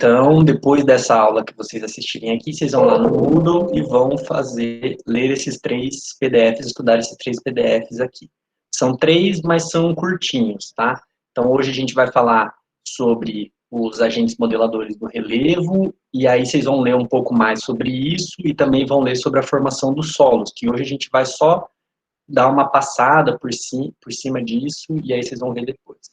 Então, depois dessa aula que vocês assistirem aqui, vocês vão lá no Moodle e vão ler esses 3 PDFs, estudar esses 3 PDFs aqui. São 3, mas são curtinhos, tá? Então, hoje a gente vai falar sobre os agentes modeladores do relevo, e aí vocês vão ler um pouco mais sobre isso, e também vão ler sobre a formação dos solos, que hoje a gente vai só dar uma passada por cima disso, e aí vocês vão ver depois.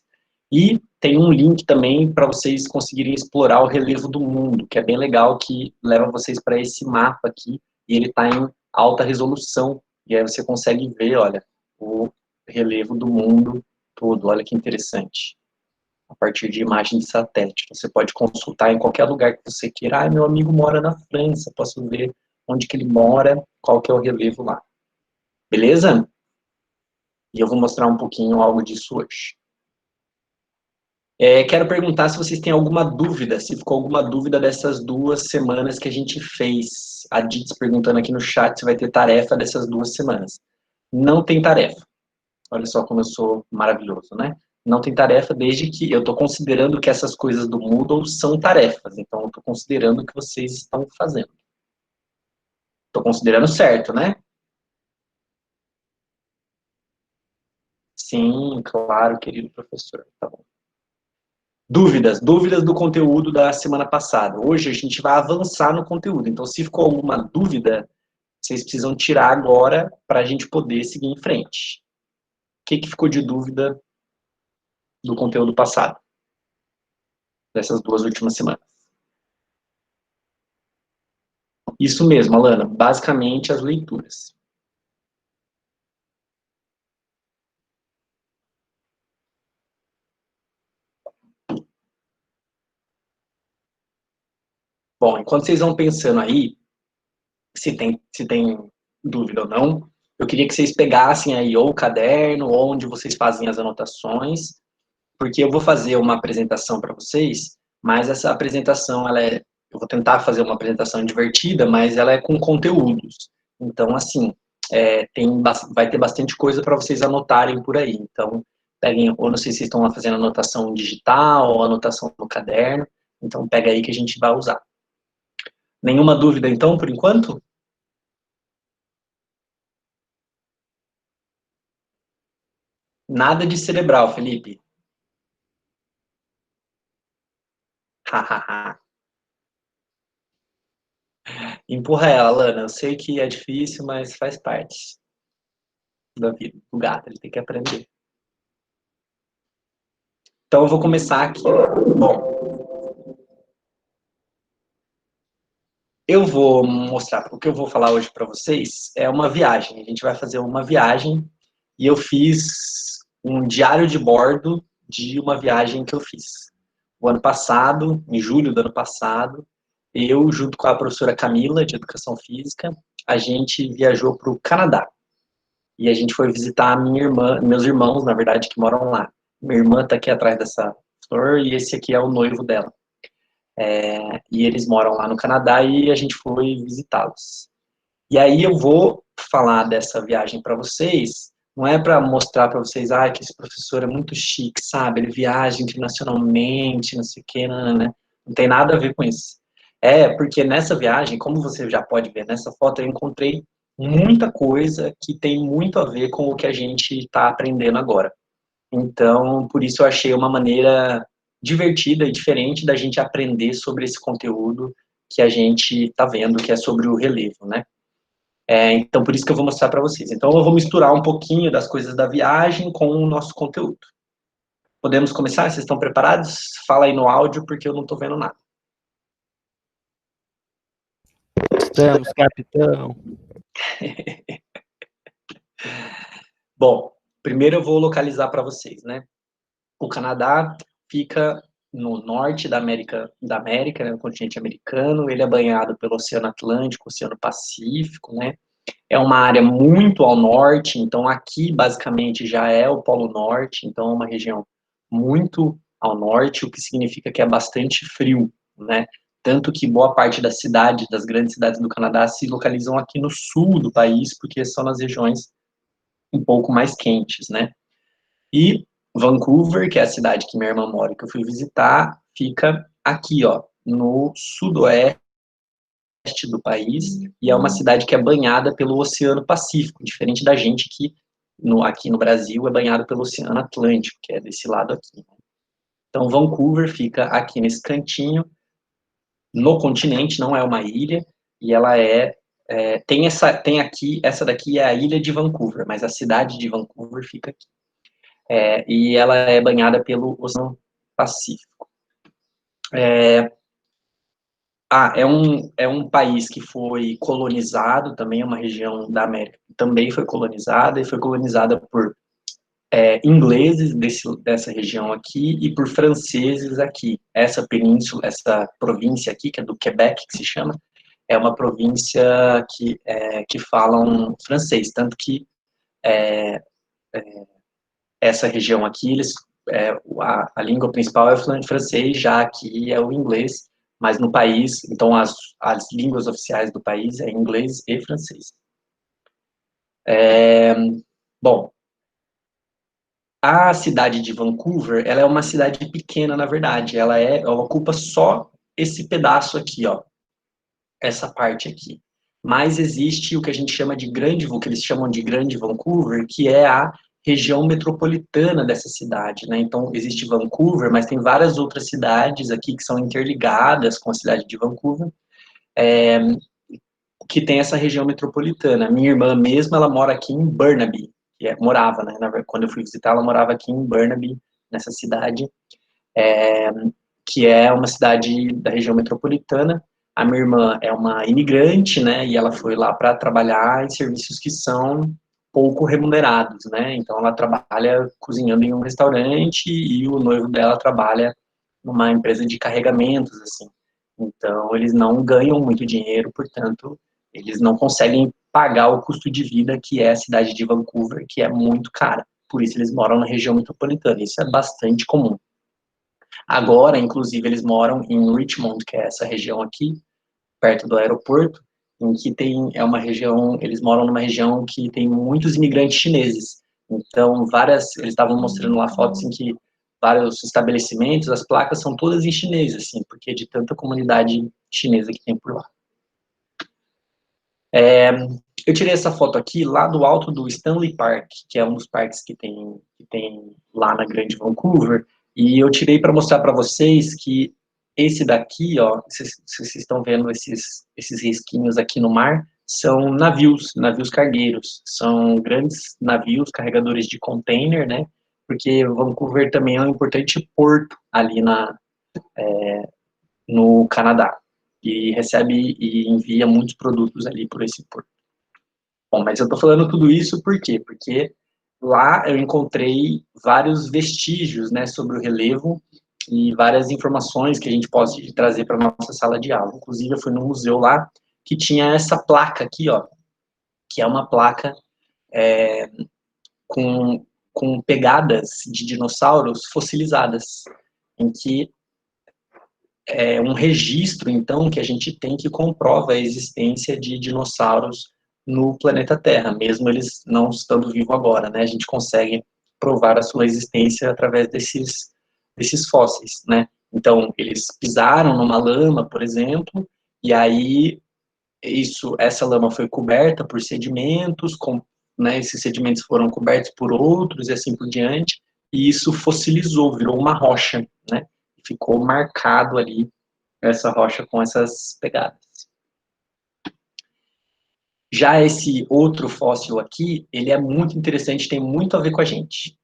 E tem um link também para vocês conseguirem explorar o relevo do mundo, que é bem legal, que leva vocês para esse mapa aqui, e ele está em alta resolução, e aí você consegue ver, olha, o relevo do mundo todo, olha que interessante. A partir de imagem de satélite. Você pode consultar em qualquer lugar que você queira. Ah, meu amigo mora na França, posso ver onde que ele mora, qual que é o relevo lá. Beleza? E eu vou mostrar um pouquinho algo disso hoje. Quero perguntar se vocês têm alguma dúvida, se ficou alguma dúvida dessas 2 semanas que a gente fez. A Dits perguntando aqui no chat se vai ter tarefa dessas 2 semanas. Não tem tarefa. Olha só como eu sou maravilhoso, né? Não tem tarefa desde que eu estou considerando que essas coisas do Moodle são tarefas. Então, eu estou considerando que vocês estão fazendo. Estou considerando certo, né? Sim, claro, querido professor. Tá bom. Dúvidas do conteúdo da semana passada. Hoje a gente vai avançar no conteúdo. Então, se ficou alguma dúvida, vocês precisam tirar agora para a gente poder seguir em frente. O que ficou de dúvida do conteúdo passado? Dessas 2 últimas semanas. Isso mesmo, Alana. Basicamente, as leituras. Bom, enquanto vocês vão pensando aí, se tem dúvida ou não, eu queria que vocês pegassem aí ou o caderno, ou onde vocês fazem as anotações, porque eu vou fazer uma apresentação para vocês, mas essa apresentação, eu vou tentar fazer uma apresentação divertida, mas ela é com conteúdos. Então, assim, vai ter bastante coisa para vocês anotarem por aí. Então, peguem, ou não sei se vocês estão lá fazendo anotação digital ou anotação no caderno, então pega aí que a gente vai usar. Nenhuma dúvida, então, por enquanto? Nada de cerebral, Felipe. Hahaha. Empurra ela, Lana. Eu sei que é difícil, mas faz parte da vida do gato. Ele tem que aprender. Então, eu vou começar aqui. Bom, eu vou mostrar. O que eu vou falar hoje para vocês é uma viagem. A gente vai fazer uma viagem e eu fiz um diário de bordo de uma viagem que eu fiz. O ano passado, em julho do ano passado, eu, junto com a professora Camila, de Educação Física, a gente viajou para o Canadá. E a gente foi visitar a minha irmã, meus irmãos, na verdade, que moram lá. Minha irmã está aqui atrás dessa flor e esse aqui é o noivo dela. E eles moram lá no Canadá e a gente foi visitá-los. E aí eu vou falar dessa viagem para vocês, não é para mostrar para vocês, que esse professor é muito chique, sabe? Ele viaja internacionalmente, não sei o quê, né? Não tem nada a ver com isso. Porque nessa viagem, como você já pode ver nessa foto, eu encontrei muita coisa que tem muito a ver com o que a gente está aprendendo agora. Então, por isso eu achei uma maneira divertida e diferente da gente aprender sobre esse conteúdo que a gente está vendo, que é sobre o relevo, né? Então, por isso que eu vou mostrar para vocês. Então, eu vou misturar um pouquinho das coisas da viagem com o nosso conteúdo. Podemos começar? Vocês estão preparados? Fala aí no áudio, porque eu não estou vendo nada. Estamos, capitão. Bom, primeiro eu vou localizar para vocês, né? O Canadá fica no norte da América, né, no continente americano. Ele é banhado pelo Oceano Atlântico, Oceano Pacífico, né? É uma área muito ao norte, então aqui basicamente já é o Polo Norte, então é uma região muito ao norte, o que significa que é bastante frio, né? Tanto que boa parte das cidades, das grandes cidades do Canadá, se localizam aqui no sul do país, porque são nas regiões um pouco mais quentes, né? E Vancouver, que é a cidade que minha irmã mora, que eu fui visitar, fica aqui, ó, no sudoeste do país, e é uma cidade que é banhada pelo Oceano Pacífico, diferente da gente que aqui no Brasil é banhado pelo Oceano Atlântico, que é desse lado aqui. Então, Vancouver fica aqui nesse cantinho, no continente, não é uma ilha, e ela tem aqui, essa daqui é a ilha de Vancouver, mas a cidade de Vancouver fica aqui. E ela é banhada pelo Oceano Pacífico. É um país que foi colonizado, também é uma região da América que também foi colonizada, e foi colonizada por ingleses dessa região aqui e por franceses aqui. Essa península, essa província aqui, que é do Quebec, que se chama, é uma província que falam francês, tanto que essa região aqui, a língua principal é o francês, já aqui é o inglês, mas no país, então as línguas oficiais do país é inglês e francês. Bom, a cidade de Vancouver, ela é uma cidade pequena, na verdade, ela ocupa só esse pedaço aqui, ó, essa parte aqui. Mas existe o que a gente chama de que eles chamam de Grande Vancouver, que é a região metropolitana dessa cidade, né? Então, existe Vancouver, mas tem várias outras cidades aqui que são interligadas com a cidade de Vancouver, que tem essa região metropolitana. Minha irmã mesmo, ela mora aqui em Burnaby, morava, né? Quando eu fui visitar, ela morava aqui em Burnaby, nessa cidade, que é uma cidade da região metropolitana. A minha irmã é uma imigrante, né? E ela foi lá para trabalhar em serviços que são pouco remunerados, né? Então ela trabalha cozinhando em um restaurante e o noivo dela trabalha numa empresa de carregamentos, assim. Então eles não ganham muito dinheiro, portanto eles não conseguem pagar o custo de vida que é a cidade de Vancouver, que é muito cara. Por isso eles moram na região metropolitana. Isso é bastante comum. Agora, inclusive, eles moram em Richmond, que é essa região aqui, perto do aeroporto, em que eles moram numa região que tem muitos imigrantes chineses. Então, eles estavam mostrando lá fotos em que vários estabelecimentos, as placas são todas em chinês, assim, porque é de tanta comunidade chinesa que tem por lá. Eu tirei essa foto aqui lá do alto do Stanley Park, que é um dos parques que tem lá na Grande Vancouver, e eu tirei para mostrar para vocês que esse daqui, ó, vocês estão vendo esses risquinhos aqui no mar, são navios cargueiros, são grandes navios carregadores de container, né, porque Vancouver também é um importante porto ali no Canadá, e recebe e envia muitos produtos ali por esse porto. Bom, mas eu estou falando tudo isso por quê? Porque lá eu encontrei vários vestígios, né, sobre o relevo e várias informações que a gente pode trazer para a nossa sala de aula. Inclusive, eu fui num museu lá que tinha essa placa aqui, ó, que é uma placa com pegadas de dinossauros fossilizadas, em que é um registro, então, que a gente tem que comprova a existência de dinossauros no planeta Terra, mesmo eles não estando vivos agora, né? A gente consegue provar a sua existência através desses fósseis, né? Então, eles pisaram numa lama, por exemplo, e aí essa lama foi coberta por sedimentos, né, esses sedimentos foram cobertos por outros e assim por diante, e isso fossilizou, virou uma rocha, né? Ficou marcado ali essa rocha com essas pegadas. Já esse outro fóssil aqui, ele é muito interessante, tem muito a ver com a gente.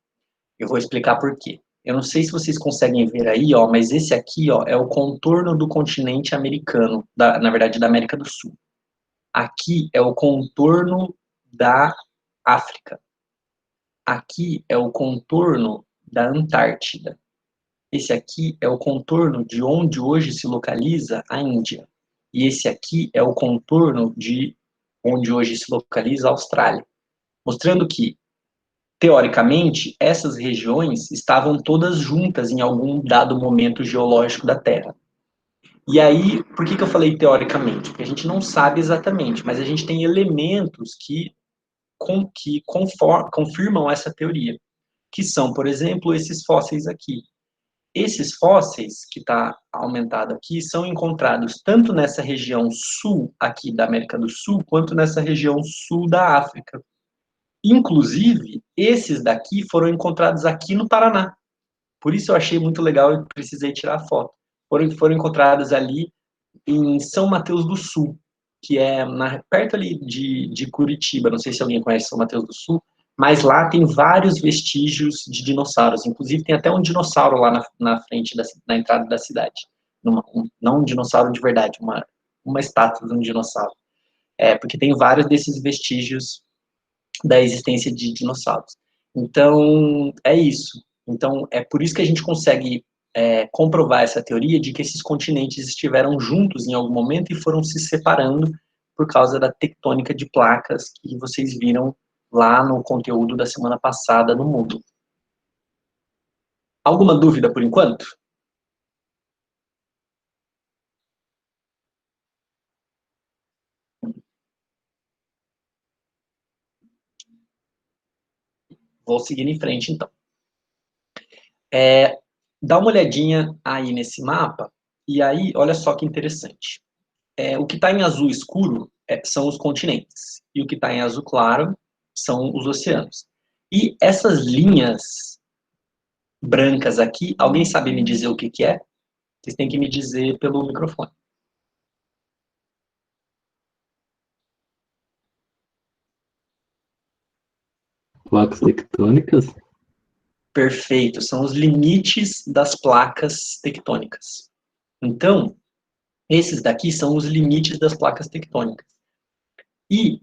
Eu vou explicar por quê. Eu não sei se vocês conseguem ver aí, ó, mas esse aqui, ó, é o contorno do continente americano, na verdade, da América do Sul. Aqui é o contorno da África. Aqui é o contorno da Antártida. Esse aqui é o contorno de onde hoje se localiza a Índia. E esse aqui é o contorno de onde hoje se localiza a Austrália. Mostrando que, teoricamente, essas regiões estavam todas juntas em algum dado momento geológico da Terra. E aí, por que eu falei teoricamente? Porque a gente não sabe exatamente, mas a gente tem elementos que confirmam essa teoria, que são, por exemplo, esses fósseis aqui. esses fósseis, que está aumentado aqui, são encontrados tanto nessa região sul aqui da América do Sul, quanto nessa região sul da África. Inclusive, esses daqui foram encontrados aqui no Paraná. Por isso eu achei muito legal e precisei tirar a foto. Foram encontrados ali em São Mateus do Sul, que é perto ali de Curitiba. Não sei se alguém conhece São Mateus do Sul, mas lá tem vários vestígios de dinossauros. Inclusive, tem até um dinossauro lá na frente, na entrada da cidade. Não um dinossauro de verdade, uma estátua de um dinossauro. Porque tem vários desses vestígios da existência de dinossauros. Então, é isso. Então, é por isso que a gente consegue comprovar essa teoria de que esses continentes estiveram juntos em algum momento e foram se separando por causa da tectônica de placas que vocês viram lá no conteúdo da semana passada no Moodle. Alguma dúvida por enquanto? Vou seguir em frente, então. Dá uma olhadinha aí nesse mapa, e aí, olha só que interessante. O que está em azul escuro são os continentes, e o que está em azul claro são os oceanos. E essas linhas brancas aqui, alguém sabe me dizer o que que é? Vocês têm que me dizer pelo microfone. Placas tectônicas? Perfeito, são os limites das placas tectônicas. Então, esses daqui são os limites das placas tectônicas. E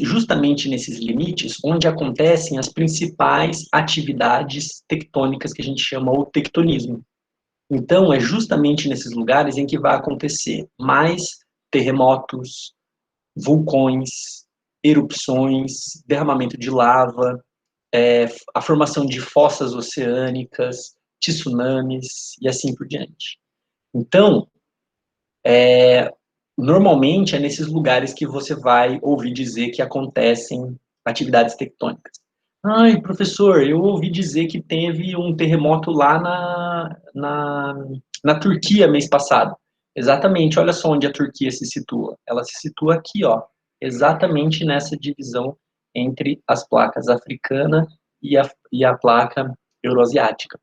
justamente nesses limites onde acontecem as principais atividades tectônicas que a gente chama o tectonismo. Então, é justamente nesses lugares em que vai acontecer mais terremotos, vulcões, erupções, derramamento de lava, a formação de fossas oceânicas, tsunamis e assim por diante. Então, normalmente é nesses lugares que você vai ouvir dizer que acontecem atividades tectônicas. Ai, professor, eu ouvi dizer que teve um terremoto lá na Turquia mês passado. Exatamente, olha só onde a Turquia se situa. Ela se situa aqui, ó, exatamente nessa divisão entre as placas africana e a placa euroasiática.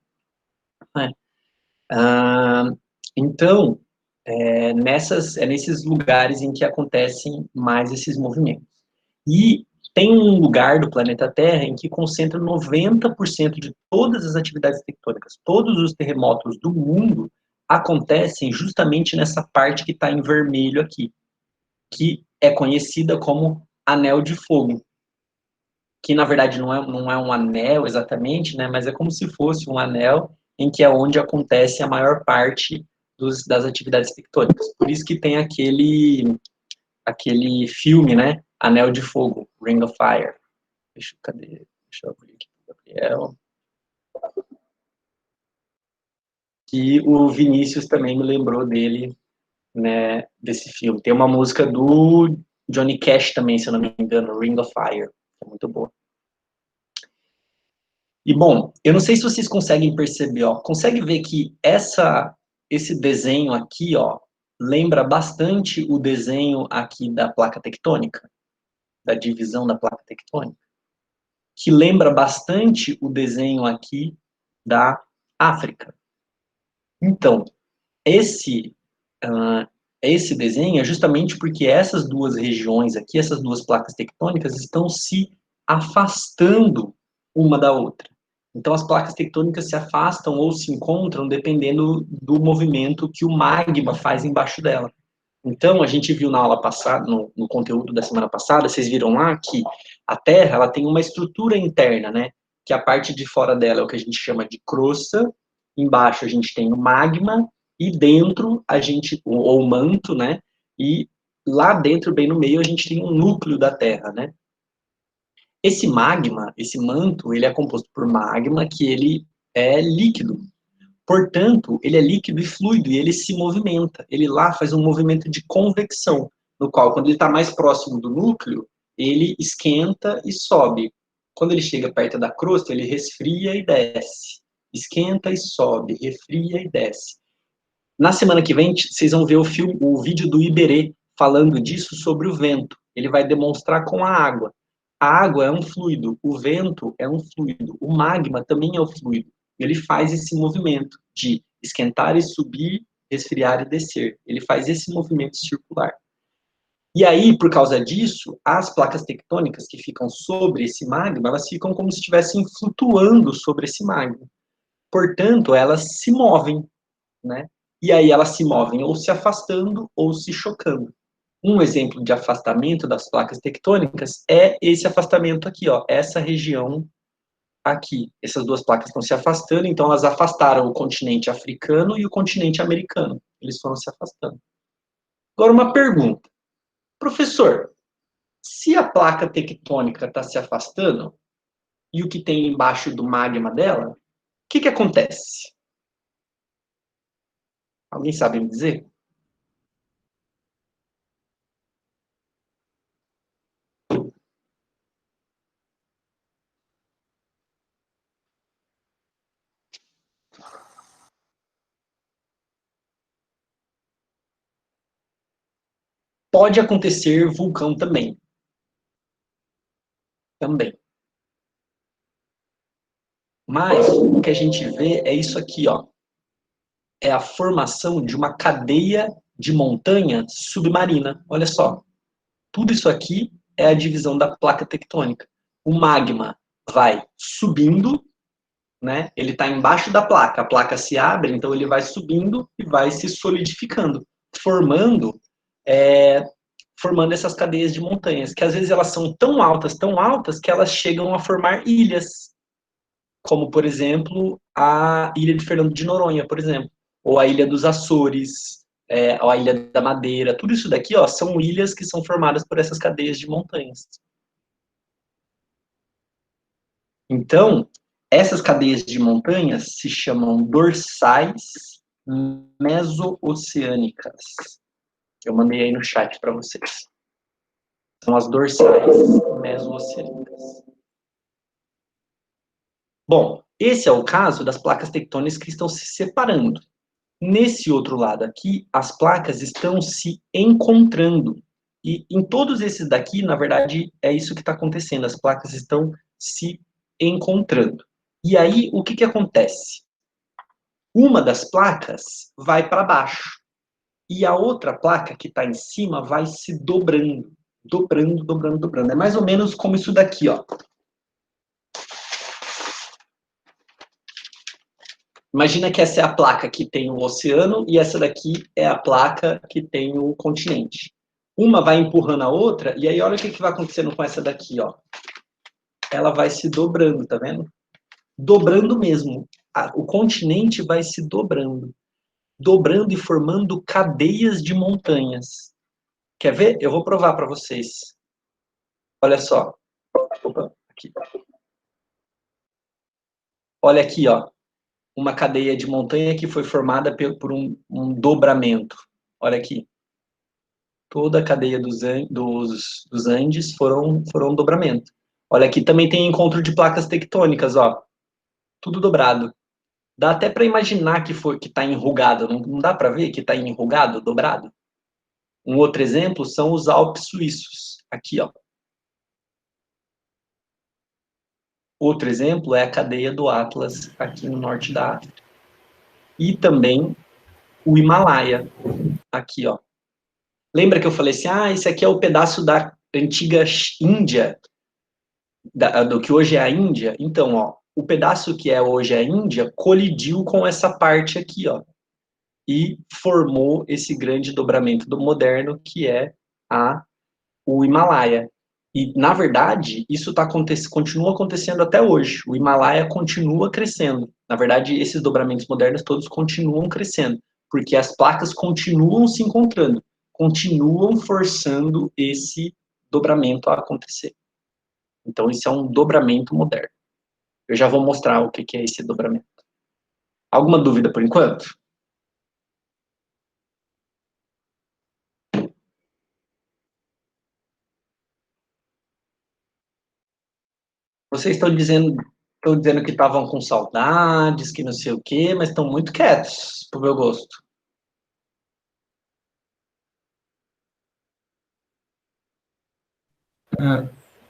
Então, nesses lugares em que acontecem mais esses movimentos. E tem um lugar do planeta Terra em que concentra 90% de todas as atividades tectônicas. Todos os terremotos do mundo acontecem justamente nessa parte que está em vermelho aqui, que é conhecida como Anel de Fogo, que na verdade não é um anel exatamente, né, mas é como se fosse um anel em que é onde acontece a maior parte das atividades tectônicas. Por isso que tem aquele filme, né, Anel de Fogo, Ring of Fire. Deixa eu abrir aqui para o Gabriel. Que o Vinícius também me lembrou dele, né, desse filme. Tem uma música do Johnny Cash também, se eu não me engano, Ring of Fire. É muito boa. E, bom, eu não sei se vocês conseguem perceber, ó, consegue ver que esse desenho aqui, ó, lembra bastante o desenho aqui da placa tectônica, da divisão da placa tectônica, que lembra bastante o desenho aqui da África. Então, esse desenho é justamente porque essas duas regiões aqui, essas duas placas tectônicas, estão se afastando uma da outra. Então, as placas tectônicas se afastam ou se encontram dependendo do movimento que o magma faz embaixo dela. Então, a gente viu na aula passada, no conteúdo da semana passada, vocês viram lá que a Terra ela tem uma estrutura interna, né? Que a parte de fora dela é o que a gente chama de crosta, embaixo a gente tem o magma, e dentro a gente, ou o manto, né? E lá dentro, bem no meio, a gente tem um núcleo da Terra, né? Esse magma, esse manto, ele é composto por magma que ele é líquido. Portanto, ele é líquido e fluido e ele se movimenta. Ele lá faz um movimento de convecção, no qual, quando ele está mais próximo do núcleo, ele esquenta e sobe. Quando ele chega perto da crosta, ele resfria e desce. esquenta e sobe, resfria e desce. Na semana que vem, vocês vão ver o vídeo do Iberê falando disso sobre o vento. Ele vai demonstrar com a água. A água é um fluido, o vento é um fluido, o magma também é um fluido. Ele faz esse movimento de esquentar e subir, resfriar e descer. Ele faz esse movimento circular. E aí, por causa disso, as placas tectônicas que ficam sobre esse magma, elas ficam como se estivessem flutuando sobre esse magma. Portanto, elas se movem, né? E aí elas se movem ou se afastando ou se chocando. Um exemplo de afastamento das placas tectônicas é esse afastamento aqui, ó, essa região aqui. Essas duas placas estão se afastando, então elas afastaram o continente africano e o continente americano. Eles foram se afastando. Agora uma pergunta. Professor, se a placa tectônica está se afastando e o que tem embaixo do magma dela, o que acontece? Alguém sabe me dizer? Pode acontecer vulcão também. Também. Mas o que a gente vê é isso aqui, ó. É a formação de uma cadeia de montanha submarina. Olha só. Tudo isso aqui é a divisão da placa tectônica. O magma vai subindo, né? Ele está embaixo da placa. A placa se abre, então ele vai subindo e vai se solidificando, formando é, formando essas cadeias de montanhas, que às vezes elas são tão altas, que elas chegam a formar ilhas, como, por exemplo, a ilha de Fernando de Noronha, por exemplo, ou a ilha dos Açores, ou a ilha da Madeira. Tudo isso daqui, ó, são ilhas que são formadas por essas cadeias de montanhas. Então, essas cadeias de montanhas se chamam dorsais mesooceânicas. Eu mandei aí no chat para vocês. São as dorsais mesooceânicas. Bom, esse é o caso das placas tectônicas que estão se separando. Nesse outro lado aqui, as placas estão se encontrando. E em todos esses daqui, na verdade, é isso que está acontecendo. As placas estão se encontrando. E aí, o que acontece? Uma das placas vai para baixo. E a outra placa que está em cima vai se dobrando. Dobrando, dobrando, dobrando. É mais ou menos como isso daqui, ó. Imagina que essa é a placa que tem o oceano e essa daqui é a placa que tem o continente. Uma vai empurrando a outra, e aí olha o que vai acontecendo com essa daqui, ó. Ela vai se dobrando, tá vendo? Dobrando mesmo. O continente vai se dobrando. Dobrando e formando cadeias de montanhas. Quer ver? Eu vou provar para vocês. Olha só. Opa, aqui. Olha aqui, ó. Uma cadeia de montanha que foi formada por um dobramento. Olha aqui. Toda a cadeia dos Andes foram dobramento. Olha, aqui também tem encontro de placas tectônicas, ó. Tudo dobrado. Dá até para imaginar que está enrugado. Não dá para ver que está enrugado, dobrado? Um outro exemplo são os Alpes suíços. Aqui, ó. Outro exemplo é a cadeia do Atlas, aqui no norte da África. E também o Himalaia, aqui, ó. Lembra que eu falei assim, esse aqui é o pedaço da antiga Índia, do que hoje é a Índia? Então, ó, o pedaço que é hoje a Índia colidiu com essa parte aqui, ó, e formou esse grande dobramento do moderno, que é o Himalaia. E, na verdade, isso continua acontecendo até hoje. O Himalaia continua crescendo. Na verdade, esses dobramentos modernos todos continuam crescendo, porque as placas continuam se encontrando, continuam forçando esse dobramento a acontecer. Então, isso é um dobramento moderno. Eu já vou mostrar o que é esse dobramento. Alguma dúvida por enquanto? Vocês estão dizendo Estão dizendo que estavam com saudades, que não sei o quê, mas estão muito quietos, pro meu gosto.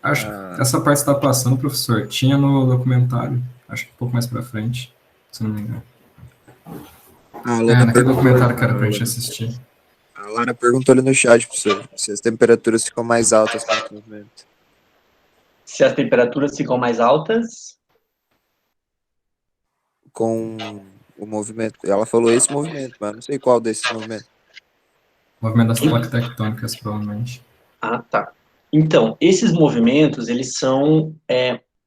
Acho que essa parte está passando, professor. Tinha no documentário. Acho que um pouco mais pra frente, se não me engano. Naquele documentário que era pra gente assistir. A Lara perguntou ali no chat, professor, se as temperaturas ficam mais altas com o movimento. Se as temperaturas ficam mais altas, Com o movimento. Ela falou esse movimento, mas não sei qual desses movimentos. O movimento das placas tectônicas, provavelmente. ah, tá. Então, esses movimentos, eles são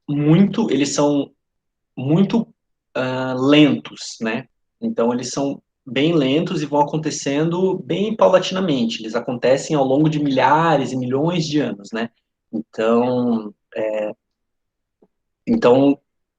muito lentos, né? Então, eles são bem lentos e vão acontecendo bem paulatinamente. Eles acontecem ao longo de milhares e milhões de anos, né? Então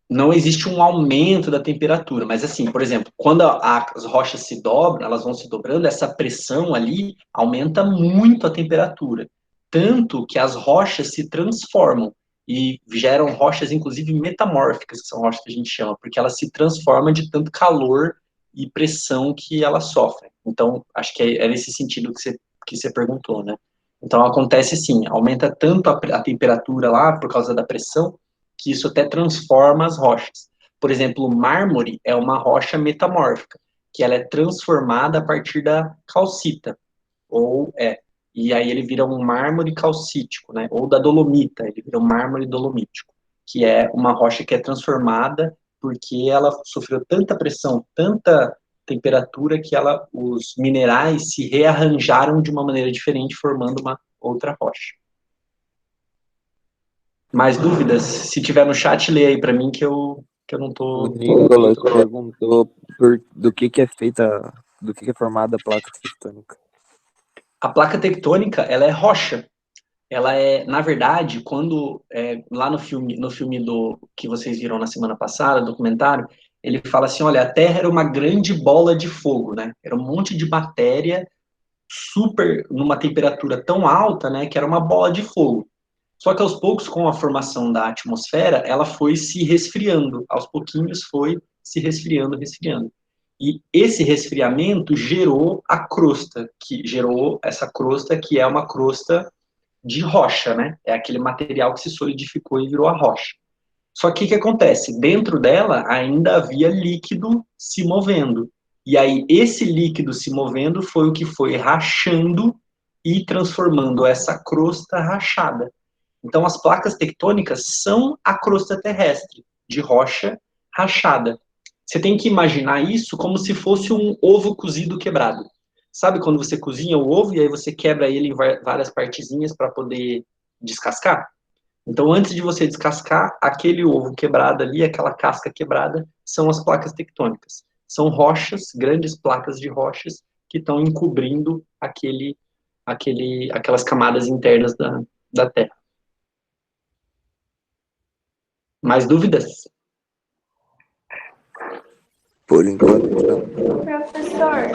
não existe um aumento da temperatura, mas assim, por exemplo, quando as rochas se dobram, elas vão se dobrando, essa pressão ali aumenta muito a temperatura, tanto que as rochas se transformam e geram rochas, inclusive metamórficas, que são rochas que a gente chama, porque elas se transformam de tanto calor e pressão que elas sofrem. Então, acho que é nesse sentido que você perguntou, né? Então, acontece sim, aumenta tanto a temperatura lá por causa da pressão, que isso até transforma as rochas. Por exemplo, o mármore é uma rocha metamórfica, que ela é transformada a partir da calcita, e aí ele vira um mármore calcítico, né? Ou da dolomita, ele vira um mármore dolomítico, que é uma rocha que é transformada porque ela sofreu tanta pressão, tanta temperatura que os minerais se rearranjaram de uma maneira diferente, formando uma outra rocha. Mais dúvidas? Se tiver no chat, lê aí para mim que eu não tô... O Nicolas perguntou do que é feita, do que é formada a placa tectônica. A placa tectônica, ela é rocha. Ela é, na verdade, quando lá no filme que vocês viram na semana passada, documentário, ele fala assim, olha, a Terra era uma grande bola de fogo, né? Era um monte de matéria super numa temperatura tão alta, né, que era uma bola de fogo. Só que aos poucos, com a formação da atmosfera, ela foi se resfriando. Aos pouquinhos foi se resfriando, resfriando. E esse resfriamento gerou a crosta, que gerou essa crosta que é uma crosta de rocha, né? É aquele material que se solidificou e virou a rocha. Só que o que acontece? Dentro dela ainda havia líquido se movendo. E aí esse líquido se movendo foi o que foi rachando e transformando essa crosta rachada. Então as placas tectônicas são a crosta terrestre de rocha rachada. Você tem que imaginar isso como se fosse um ovo cozido quebrado. Sabe quando você cozinha o ovo e aí você quebra ele em várias partezinhas para poder descascar? Então, antes de você descascar, aquele ovo quebrado ali, aquela casca quebrada, são as placas tectônicas. São rochas, grandes placas de rochas, que estão encobrindo aquelas camadas internas da Terra. Mais dúvidas? Por enquanto, Professor,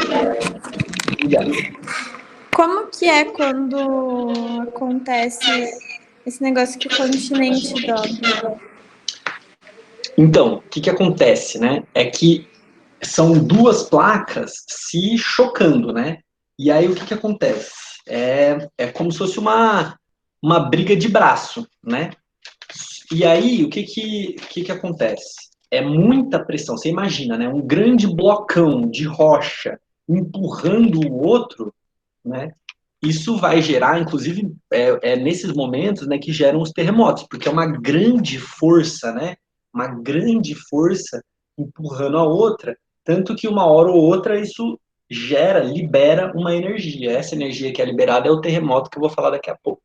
como que é quando acontece esse negócio que o continente dobra? Então, o que acontece, né? É que são duas placas se chocando, né? E aí o que acontece? É como se fosse uma briga de braço, né? E aí o que acontece? É muita pressão. Você imagina, né? Um grande blocão de rocha empurrando o outro, né? Isso vai gerar, inclusive, nesses momentos, né, que geram os terremotos, porque é uma grande força, né? Uma grande força empurrando a outra, tanto que uma hora ou outra isso libera uma energia. Essa energia que é liberada é o terremoto que eu vou falar daqui a pouco.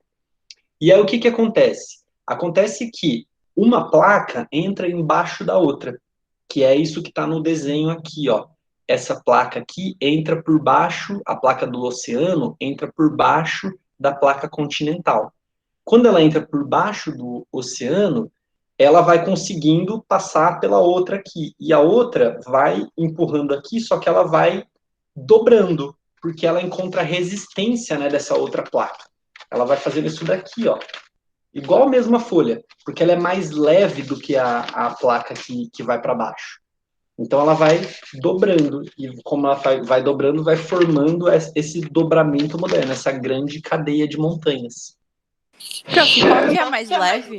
E aí o que acontece? Acontece que uma placa entra embaixo da outra, que é isso que está no desenho aqui, ó. Essa placa aqui entra por baixo, a placa do oceano entra por baixo da placa continental. Quando ela entra por baixo do oceano, ela vai conseguindo passar pela outra aqui. E a outra vai empurrando aqui, só que ela vai dobrando, porque ela encontra resistência, né, dessa outra placa. Ela vai fazendo isso daqui, ó. igual a mesma folha, porque ela é mais leve do que a placa que vai para baixo. Então ela vai dobrando, e como ela vai dobrando, vai formando esse dobramento moderno, essa grande cadeia de montanhas. Prof, qual que é a mais leve?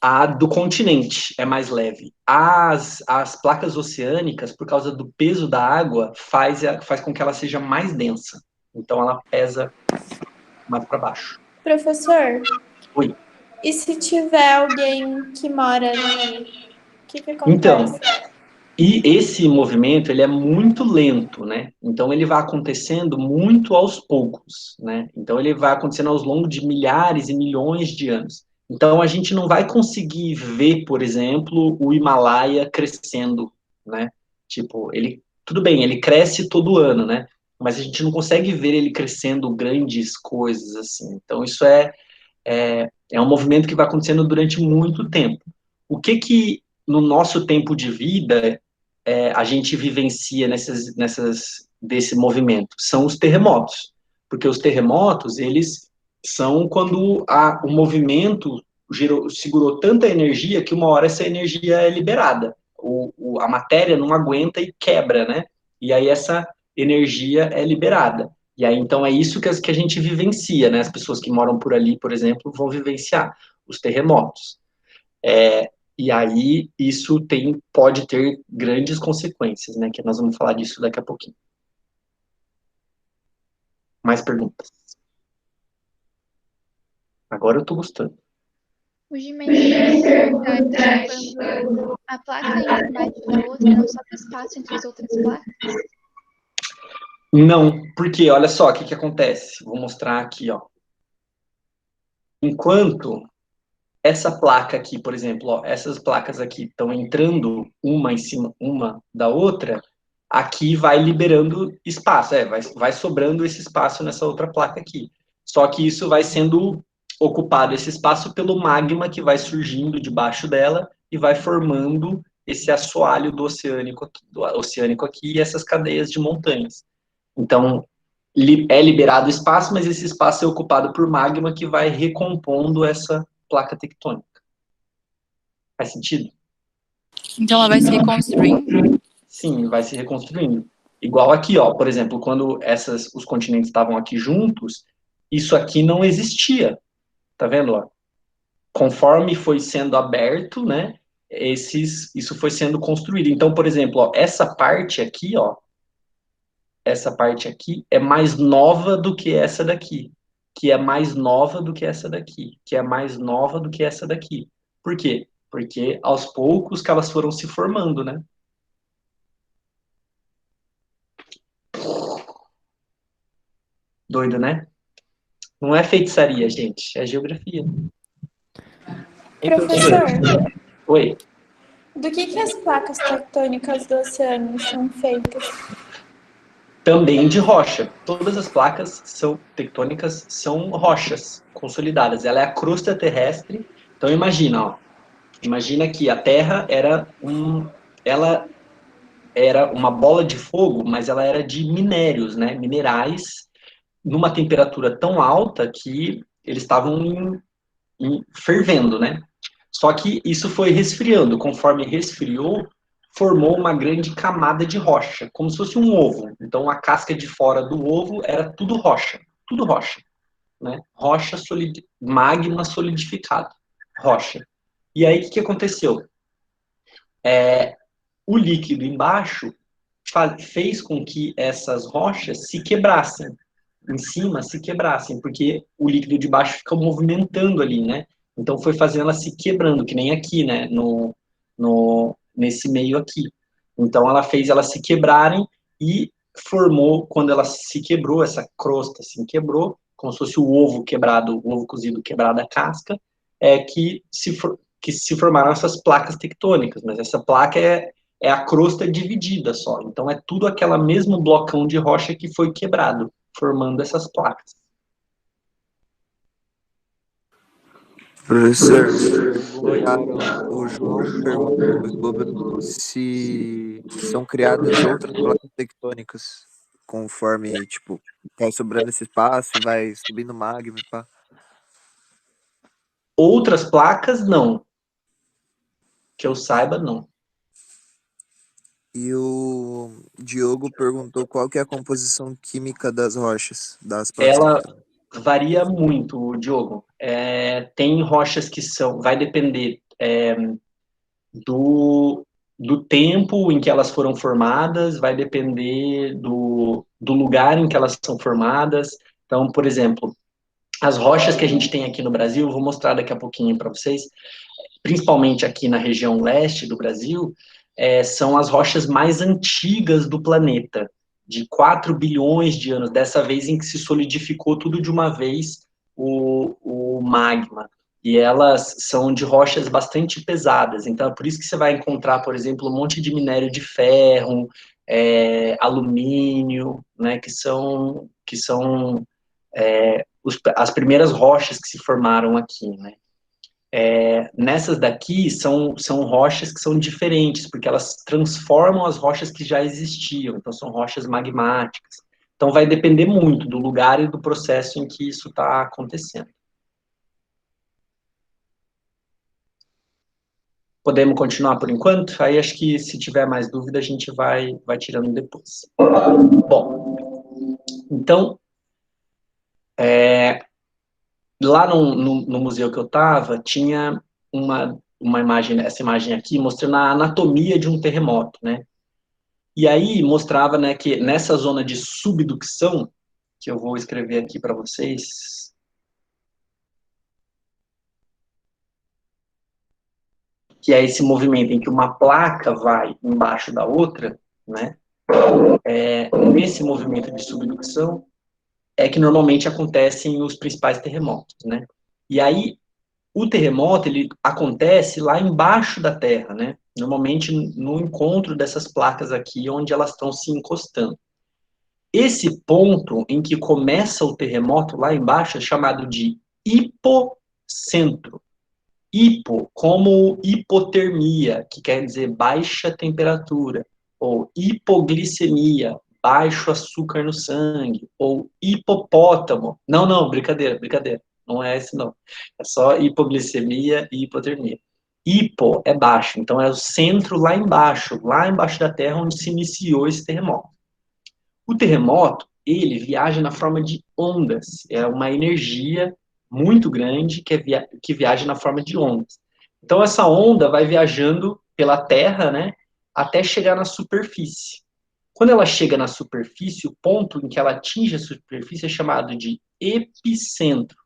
A do continente é mais leve. As placas oceânicas, por causa do peso da água, faz com que ela seja mais densa. Então ela pesa mais para baixo. Professor, Oi. e se tiver alguém que mora ali, o que acontece? Então, e esse movimento, ele é muito lento, né? Então, ele vai acontecendo muito aos poucos, né? Então, ele vai acontecendo ao longo de milhares e milhões de anos. Então, a gente não vai conseguir ver, por exemplo, o Himalaia crescendo, né? Tipo, tudo bem, ele cresce todo ano, né? Mas a gente não consegue ver ele crescendo grandes coisas, assim. Então, isso é um movimento que vai acontecendo durante muito tempo. O que no nosso tempo de vida, a gente vivencia desse movimento? São os terremotos. Porque os terremotos, eles são quando o movimento segurou tanta energia que uma hora essa energia é liberada. A matéria não aguenta e quebra, né? E aí essa energia é liberada. E aí, então, é isso que a gente vivencia, né? As pessoas que moram por ali, por exemplo, vão vivenciar os terremotos. E aí, isso pode ter grandes consequências, né? Que nós vamos falar disso daqui a pouquinho. Mais perguntas? Agora eu tô gostando. O dimensões quando a placa é embaixo da outra, não sobra espaço entre as outras placas? Não, porque olha só o que acontece. Vou mostrar aqui, ó. Enquanto essa placa aqui, por exemplo, ó, essas placas aqui estão entrando uma em cima uma da outra, aqui vai liberando espaço, vai sobrando esse espaço nessa outra placa aqui. Só que isso vai sendo ocupado, esse espaço, pelo magma que vai surgindo debaixo dela e vai formando esse assoalho do oceânico aqui e essas cadeias de montanhas. Então, é liberado espaço, mas esse espaço é ocupado por magma que vai recompondo essa placa tectônica. Faz sentido? Então ela vai se reconstruindo? Sim, vai se reconstruindo. Igual aqui, ó, por exemplo, quando os continentes estavam aqui juntos, isso aqui não existia. Tá vendo, ó? Conforme foi sendo aberto, né, isso foi sendo construído. Então, por exemplo, ó, essa parte aqui, ó, essa parte aqui é mais nova do que essa daqui, que é mais nova do que essa daqui, que é mais nova do que essa daqui. Por quê? Porque aos poucos que elas foram se formando, né? Doido, né? Não é feitiçaria, gente, é geografia. Professor, Oi. do que as placas tectônicas do oceano são feitas? Também de rocha. Todas as placas tectônicas são rochas consolidadas. Ela é a crosta terrestre. Então imagina, ó. Imagina que a Terra ela era uma bola de fogo, mas ela era de minérios, né? Minerais, numa temperatura tão alta que eles estavam fervendo, né? Só que isso foi resfriando. Conforme resfriou, formou uma grande camada de rocha, como se fosse um ovo. Então, a casca de fora do ovo era tudo rocha, né? Rocha, magma solidificado, rocha. E aí, o que aconteceu? O líquido embaixo fez com que essas rochas se quebrassem, em cima se quebrassem, porque o líquido de baixo fica movimentando ali, né? Então foi fazendo ela se quebrando, que nem aqui, né? Nesse meio aqui. Então ela fez elas se quebrarem e formou, quando ela se quebrou, essa crosta se quebrou, como se fosse o ovo quebrado, o ovo cozido quebrado a casca, que se formaram essas placas tectônicas. Mas essa placa é a crosta dividida só. Então é tudo aquela mesmo blocão de rocha que foi quebrado, formando essas placas. Professor, o João perguntou se são criadas outras placas tectônicas conforme, tipo, vai sobrando esse espaço e vai subindo magma e pá. Outras placas, não. Que eu saiba, não. E o Diogo perguntou qual que é a composição química das rochas, das placas Ela tectônicas. varia muito, Diogo. Tem rochas que vai depender do tempo em que elas foram formadas, vai depender do lugar em que elas são formadas. Então, por exemplo, as rochas que a gente tem aqui no Brasil, vou mostrar daqui a pouquinho para vocês, principalmente aqui na região leste do Brasil, são as rochas mais antigas do planeta, de 4 bilhões de anos, dessa vez em que se solidificou tudo de uma vez o magma. E elas são de rochas bastante pesadas, então é por isso que você vai encontrar, por exemplo, um monte de minério de ferro, alumínio, né, que são as primeiras rochas que se formaram aqui, né. Nessas daqui são rochas que são diferentes, porque elas transformam as rochas que já existiam, então são rochas magmáticas. Então vai depender muito do lugar e do processo em que isso está acontecendo. Podemos continuar por enquanto? Aí acho que se tiver mais dúvida a gente vai tirando depois. Bom, então, lá no museu que eu estava, tinha uma imagem, essa imagem aqui, mostrando a anatomia de um terremoto, né? E aí mostrava, né, que nessa zona de subducção, que eu vou escrever aqui para vocês, que é esse movimento em que uma placa vai embaixo da outra, né? Nesse movimento de subducção é que normalmente acontecem os principais terremotos, né? E aí o terremoto, ele acontece lá embaixo da Terra, né? Normalmente no encontro dessas placas aqui, onde elas estão se encostando. Esse ponto em que começa o terremoto lá embaixo é chamado de hipocentro. Hipo, como hipotermia, que quer dizer baixa temperatura, ou hipoglicemia, baixo açúcar no sangue, ou hipopótamo. Não, brincadeira. Não é esse não. É só hipoglicemia e hipotermia. Hipo é baixo, então é o centro lá embaixo da Terra, onde se iniciou esse terremoto. O terremoto, ele viaja na forma de ondas, é uma energia muito grande que viaja na forma de ondas. Então, essa onda vai viajando pela Terra, né, até chegar na superfície. Quando ela chega na superfície, o ponto em que ela atinge a superfície é chamado de epicentro.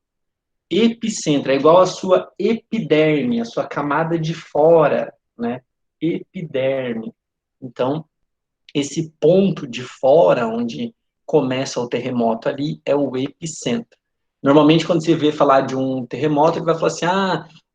Epicentro é igual à sua epiderme, a sua camada de fora, né? Epiderme. Então, esse ponto de fora, onde começa o terremoto ali, é o epicentro. Normalmente, quando você vê falar de um terremoto, ele vai falar assim,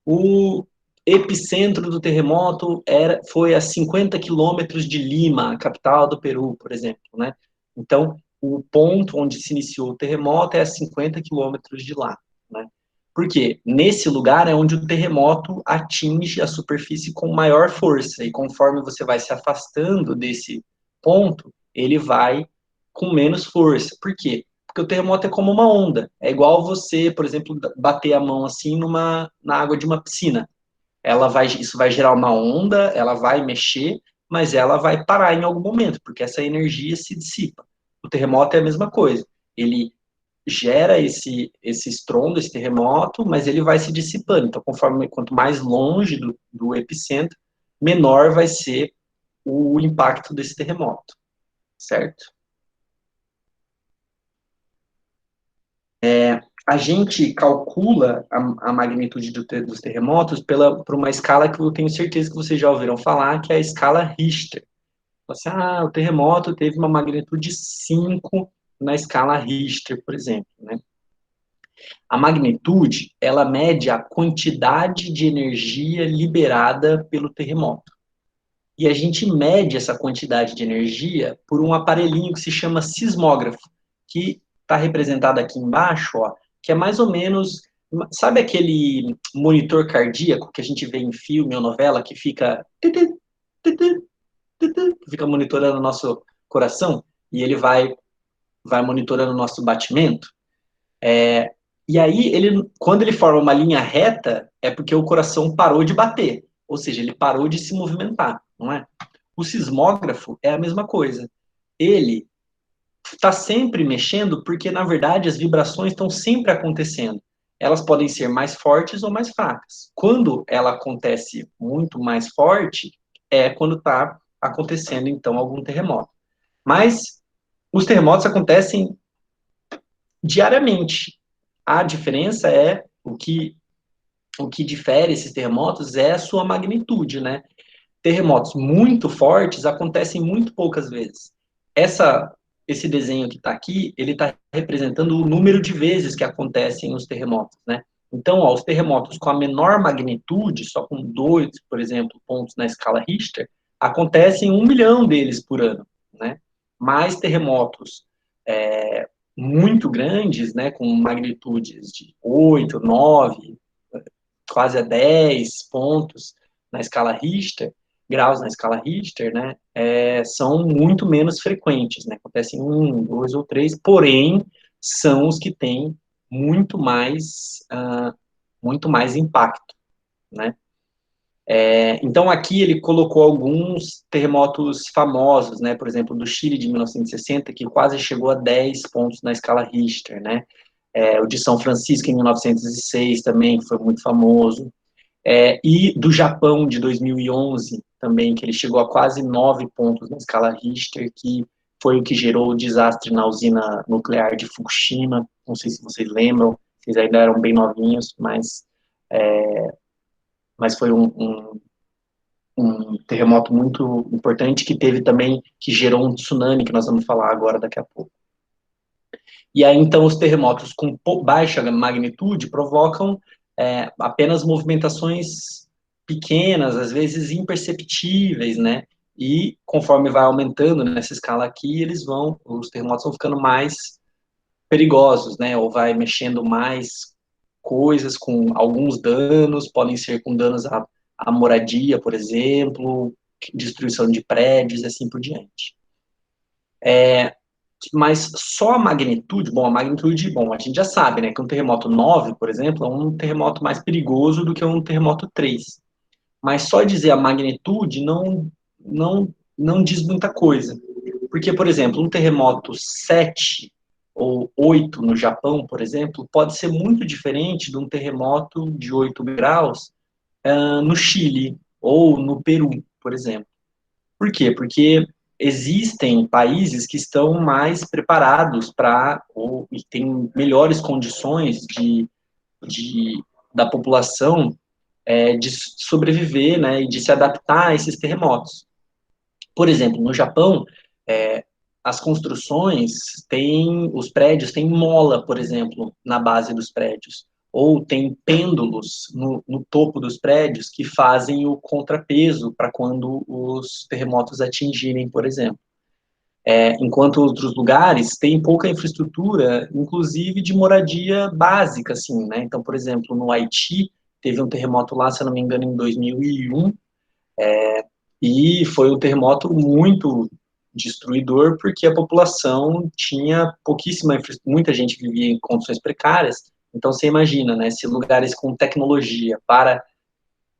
o epicentro do terremoto foi a 50 quilômetros de Lima, a capital do Peru, por exemplo, né? Então, o ponto onde se iniciou o terremoto é a 50 quilômetros de lá, né? Porque nesse lugar é onde o terremoto atinge a superfície com maior força, e conforme você vai se afastando desse ponto, ele vai com menos força. Por quê? Porque o terremoto é como uma onda. É igual você, por exemplo, bater a mão assim na água de uma piscina. Isso vai gerar uma onda, ela vai mexer, mas ela vai parar em algum momento, porque essa energia se dissipa. O terremoto é a mesma coisa. Ele gera esse estrondo, esse terremoto, mas ele vai se dissipando. Então, quanto mais longe do epicentro, menor vai ser o impacto desse terremoto, certo? A gente calcula a magnitude dos terremotos por uma escala que eu tenho certeza que vocês já ouviram falar, que é a escala Richter. Assim, o terremoto teve uma magnitude 5 na escala Richter, por exemplo, né? A magnitude, ela mede a quantidade de energia liberada pelo terremoto. E a gente mede essa quantidade de energia por um aparelhinho que se chama sismógrafo, que está representado aqui embaixo, ó, que é mais ou menos, sabe aquele monitor cardíaco que a gente vê em filme ou novela que fica monitorando o nosso coração e ele vai monitorando o nosso batimento? E aí, quando ele forma uma linha reta, é porque o coração parou de bater, ou seja, ele parou de se movimentar, não é? O sismógrafo é a mesma coisa. Ele está sempre mexendo porque, na verdade, as vibrações estão sempre acontecendo. Elas podem ser mais fortes ou mais fracas. Quando ela acontece muito mais forte, é quando está acontecendo, então, algum terremoto. Mas os terremotos acontecem diariamente. A diferença é, o que difere esses terremotos é a sua magnitude, né? Terremotos muito fortes acontecem muito poucas vezes. Esse desenho que está aqui, ele está representando o número de vezes que acontecem os terremotos, né? Então, ó, os terremotos com a menor magnitude, só com 2, por exemplo, pontos na escala Richter, acontecem 1 milhão deles por ano, né? Mais terremotos muito grandes, né, com magnitudes de 8, 9, quase a 10 pontos na escala Richter, graus na escala Richter, né, são muito menos frequentes, né, acontecem 1, 2 ou 3, porém, são os que têm muito mais impacto, né. Então, aqui ele colocou alguns terremotos famosos, né, por exemplo, do Chile de 1960, que quase chegou a 10 pontos na escala Richter, né, o de São Francisco em 1906 também, que foi muito famoso, e do Japão de 2011 também, que ele chegou a quase 9 pontos na escala Richter, que foi o que gerou o desastre na usina nuclear de Fukushima. Não sei se vocês lembram, vocês ainda eram bem novinhos, mas foi um terremoto muito importante que teve também, que gerou um tsunami, que nós vamos falar agora daqui a pouco. E aí, então, os terremotos com baixa magnitude provocam apenas movimentações pequenas, às vezes imperceptíveis, né? E conforme vai aumentando nessa escala aqui, os terremotos vão ficando mais perigosos, né? Ou vai mexendo mais coisas com alguns danos, podem ser com danos à moradia, por exemplo, destruição de prédios e assim por diante. Mas só a magnitude, a gente já sabe, né, que um terremoto 9, por exemplo, é um terremoto mais perigoso do que um terremoto 3. Mas só dizer a magnitude não diz muita coisa. Porque, por exemplo, um terremoto 7 ou 8 no Japão, por exemplo, pode ser muito diferente de um terremoto de 8 graus no Chile ou no Peru, por exemplo. Por quê? Porque existem países que estão mais preparados e têm melhores condições da população de sobreviver, né, e de se adaptar a esses terremotos. Por exemplo, no Japão, as construções os prédios têm mola, por exemplo, na base dos prédios, ou tem pêndulos no topo dos prédios que fazem o contrapeso para quando os terremotos atingirem, por exemplo. Enquanto outros lugares têm pouca infraestrutura, inclusive de moradia básica, assim, né? Então, por exemplo, no Haiti, teve um terremoto lá, se eu não me engano, em 2001, e foi um terremoto muito destruidor, porque a população tinha pouquíssima infraestrutura, muita gente vivia em condições precárias. Então, você imagina, né, se lugares com tecnologia para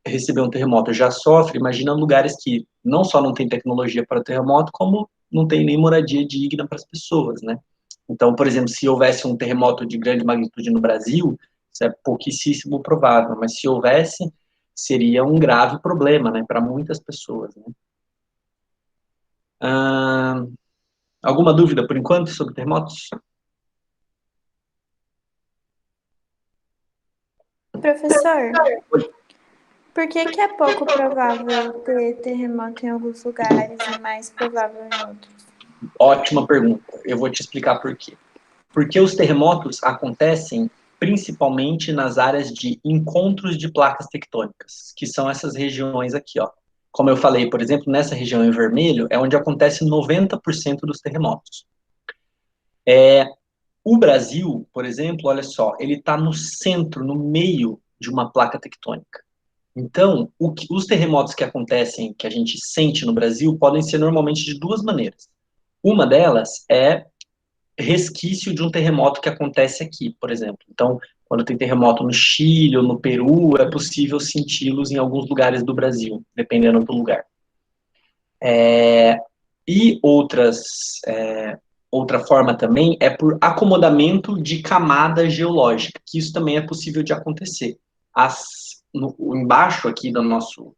receber um terremoto já sofrem, imagina lugares que não só não tem tecnologia para terremoto, como não tem nem moradia digna para as pessoas, né? Então, por exemplo, se houvesse um terremoto de grande magnitude no Brasil, isso é pouquíssimo provável, mas se houvesse, seria um grave problema, né, para muitas pessoas, né? Alguma dúvida, por enquanto, sobre terremotos? Professor, por que é pouco provável ter terremoto em alguns lugares e mais provável em outros? Ótima pergunta. Eu vou te explicar por quê. Porque os terremotos acontecem principalmente nas áreas de encontros de placas tectônicas, que são essas regiões aqui, ó. Como eu falei, por exemplo, nessa região em vermelho é onde acontece 90% dos terremotos. O Brasil, por exemplo, olha só, ele está no centro, no meio de uma placa tectônica. Então, os terremotos que acontecem, que a gente sente no Brasil, podem ser normalmente de duas maneiras. Uma delas é resquício de um terremoto que acontece aqui, por exemplo. Então, Quando tem terremoto no Chile ou no Peru, é possível senti-los em alguns lugares do Brasil, dependendo do lugar. E outra forma também é por acomodamento de camada geológica, que isso também é possível de acontecer. Embaixo aqui do nosso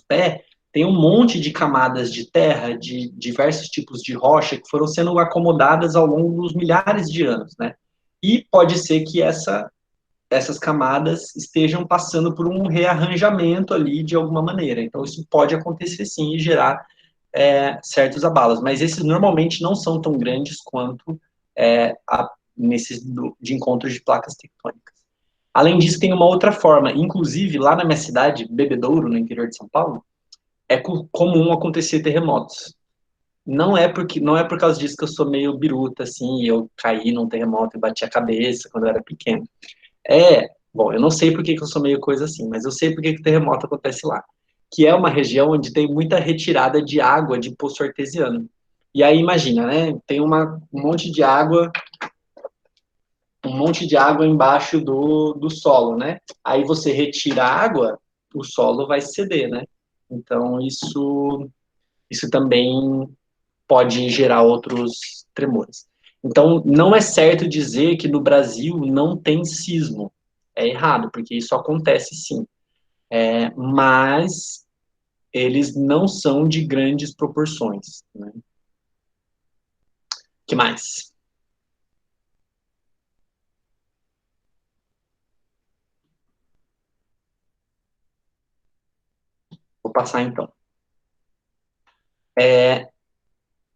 pé, tem um monte de camadas de terra, de diversos tipos de rocha, que foram sendo acomodadas ao longo dos milhares de anos, né? E pode ser que essas camadas estejam passando por um rearranjamento ali de alguma maneira. Então, isso pode acontecer sim e gerar certos abalos, mas esses normalmente não são tão grandes quanto nesses de encontros de placas tectônicas. Além disso, tem uma outra forma, inclusive lá na minha cidade, Bebedouro, no interior de São Paulo, é comum acontecer terremotos. Não é por causa disso que eu sou meio biruta, assim, e eu caí num terremoto e bati a cabeça quando eu era pequeno. Bom, eu não sei por que eu sou meio coisa assim, mas eu sei por que o terremoto acontece lá. Que é uma região onde tem muita retirada de água de poço artesiano. E aí, imagina, né? Tem um monte de água embaixo do solo, né? Aí você retira a água, o solo vai ceder, né? Então, isso também pode gerar outros tremores. Então, não é certo dizer que no Brasil não tem sismo. É errado, porque isso acontece sim. Mas eles não são de grandes proporções. Né? Que mais? Vou passar então.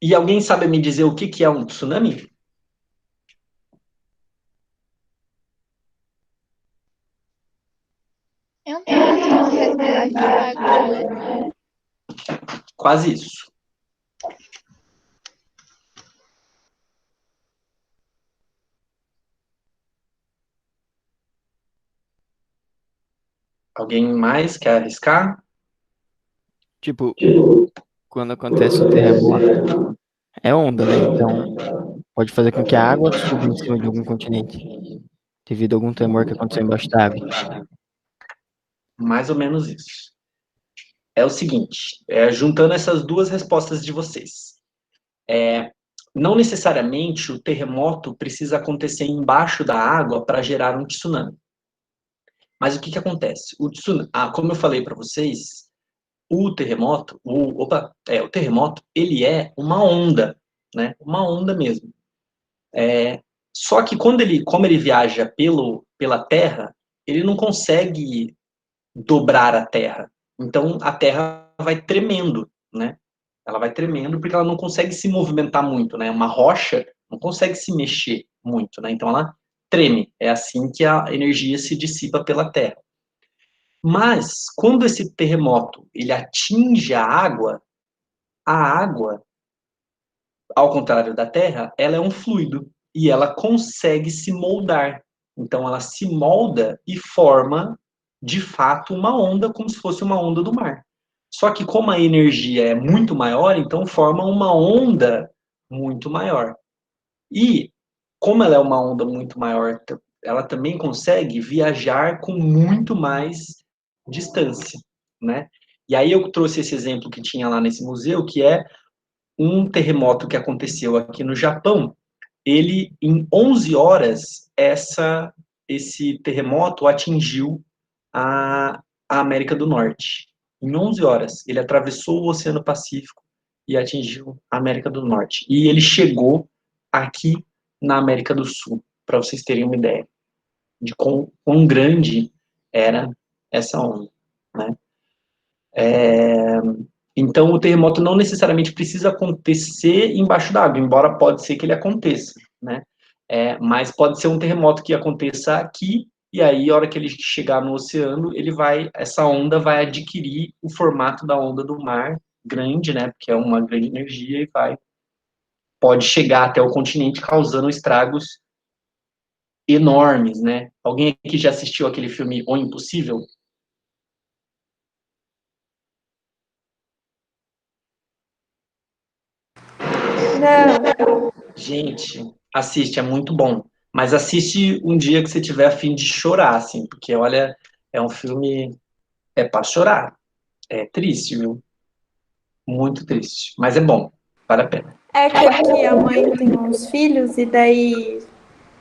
E alguém sabe me dizer o que é um tsunami? É um terremoto que acontece debaixo d'água, não é? Quase isso. Alguém mais quer arriscar? Tipo, quando acontece o terremoto, é onda, né? Então, pode fazer com que a água suba em cima de algum continente, devido a algum tremor que aconteceu embaixo d'água. Mais ou menos isso. É o seguinte, juntando essas duas respostas de vocês. Não necessariamente o terremoto precisa acontecer embaixo da água para gerar um tsunami. Mas o que acontece? O tsunami, como eu falei para vocês, o terremoto, o terremoto, ele é uma onda, né? Uma onda mesmo. Só que como ele viaja pela Terra, ele não consegue dobrar a Terra. Então a Terra vai tremendo, né? Ela vai tremendo porque ela não consegue se movimentar muito, né? Uma rocha não consegue se mexer muito, né? Então ela treme. É assim que a energia se dissipa pela Terra. Mas quando esse terremoto ele atinge a água, ao contrário da Terra, ela é um fluido e ela consegue se moldar. Então ela se molda e forma de fato uma onda, como se fosse uma onda do mar. Só que como a energia é muito maior, então forma uma onda muito maior. E como ela é uma onda muito maior, ela também consegue viajar com muito mais distância, né? E aí eu trouxe esse exemplo que tinha lá nesse museu, que é um terremoto que aconteceu aqui no Japão. Ele, em 11 horas, esse terremoto atingiu a América do Norte. Em 11 horas, ele atravessou o Oceano Pacífico e atingiu a América do Norte. E ele chegou aqui na América do Sul, para vocês terem uma ideia de quão grande era essa onda, né? Então, o terremoto não necessariamente precisa acontecer embaixo d'água, embora pode ser que ele aconteça, né? Mas pode ser um terremoto que aconteça aqui, e aí, a hora que ele chegar no oceano, essa onda vai adquirir o formato da onda do mar, grande, né? Porque é uma grande energia e pode chegar até o continente causando estragos enormes, né? Alguém aqui já assistiu aquele filme O Impossível? Não. Gente, assiste, é muito bom. Mas assiste um dia que você tiver a fim de chorar, assim, porque, olha, é um filme... É pra chorar. É triste, viu? Muito triste. Mas é bom. Vale a pena. É aquele que a mãe tem uns filhos e daí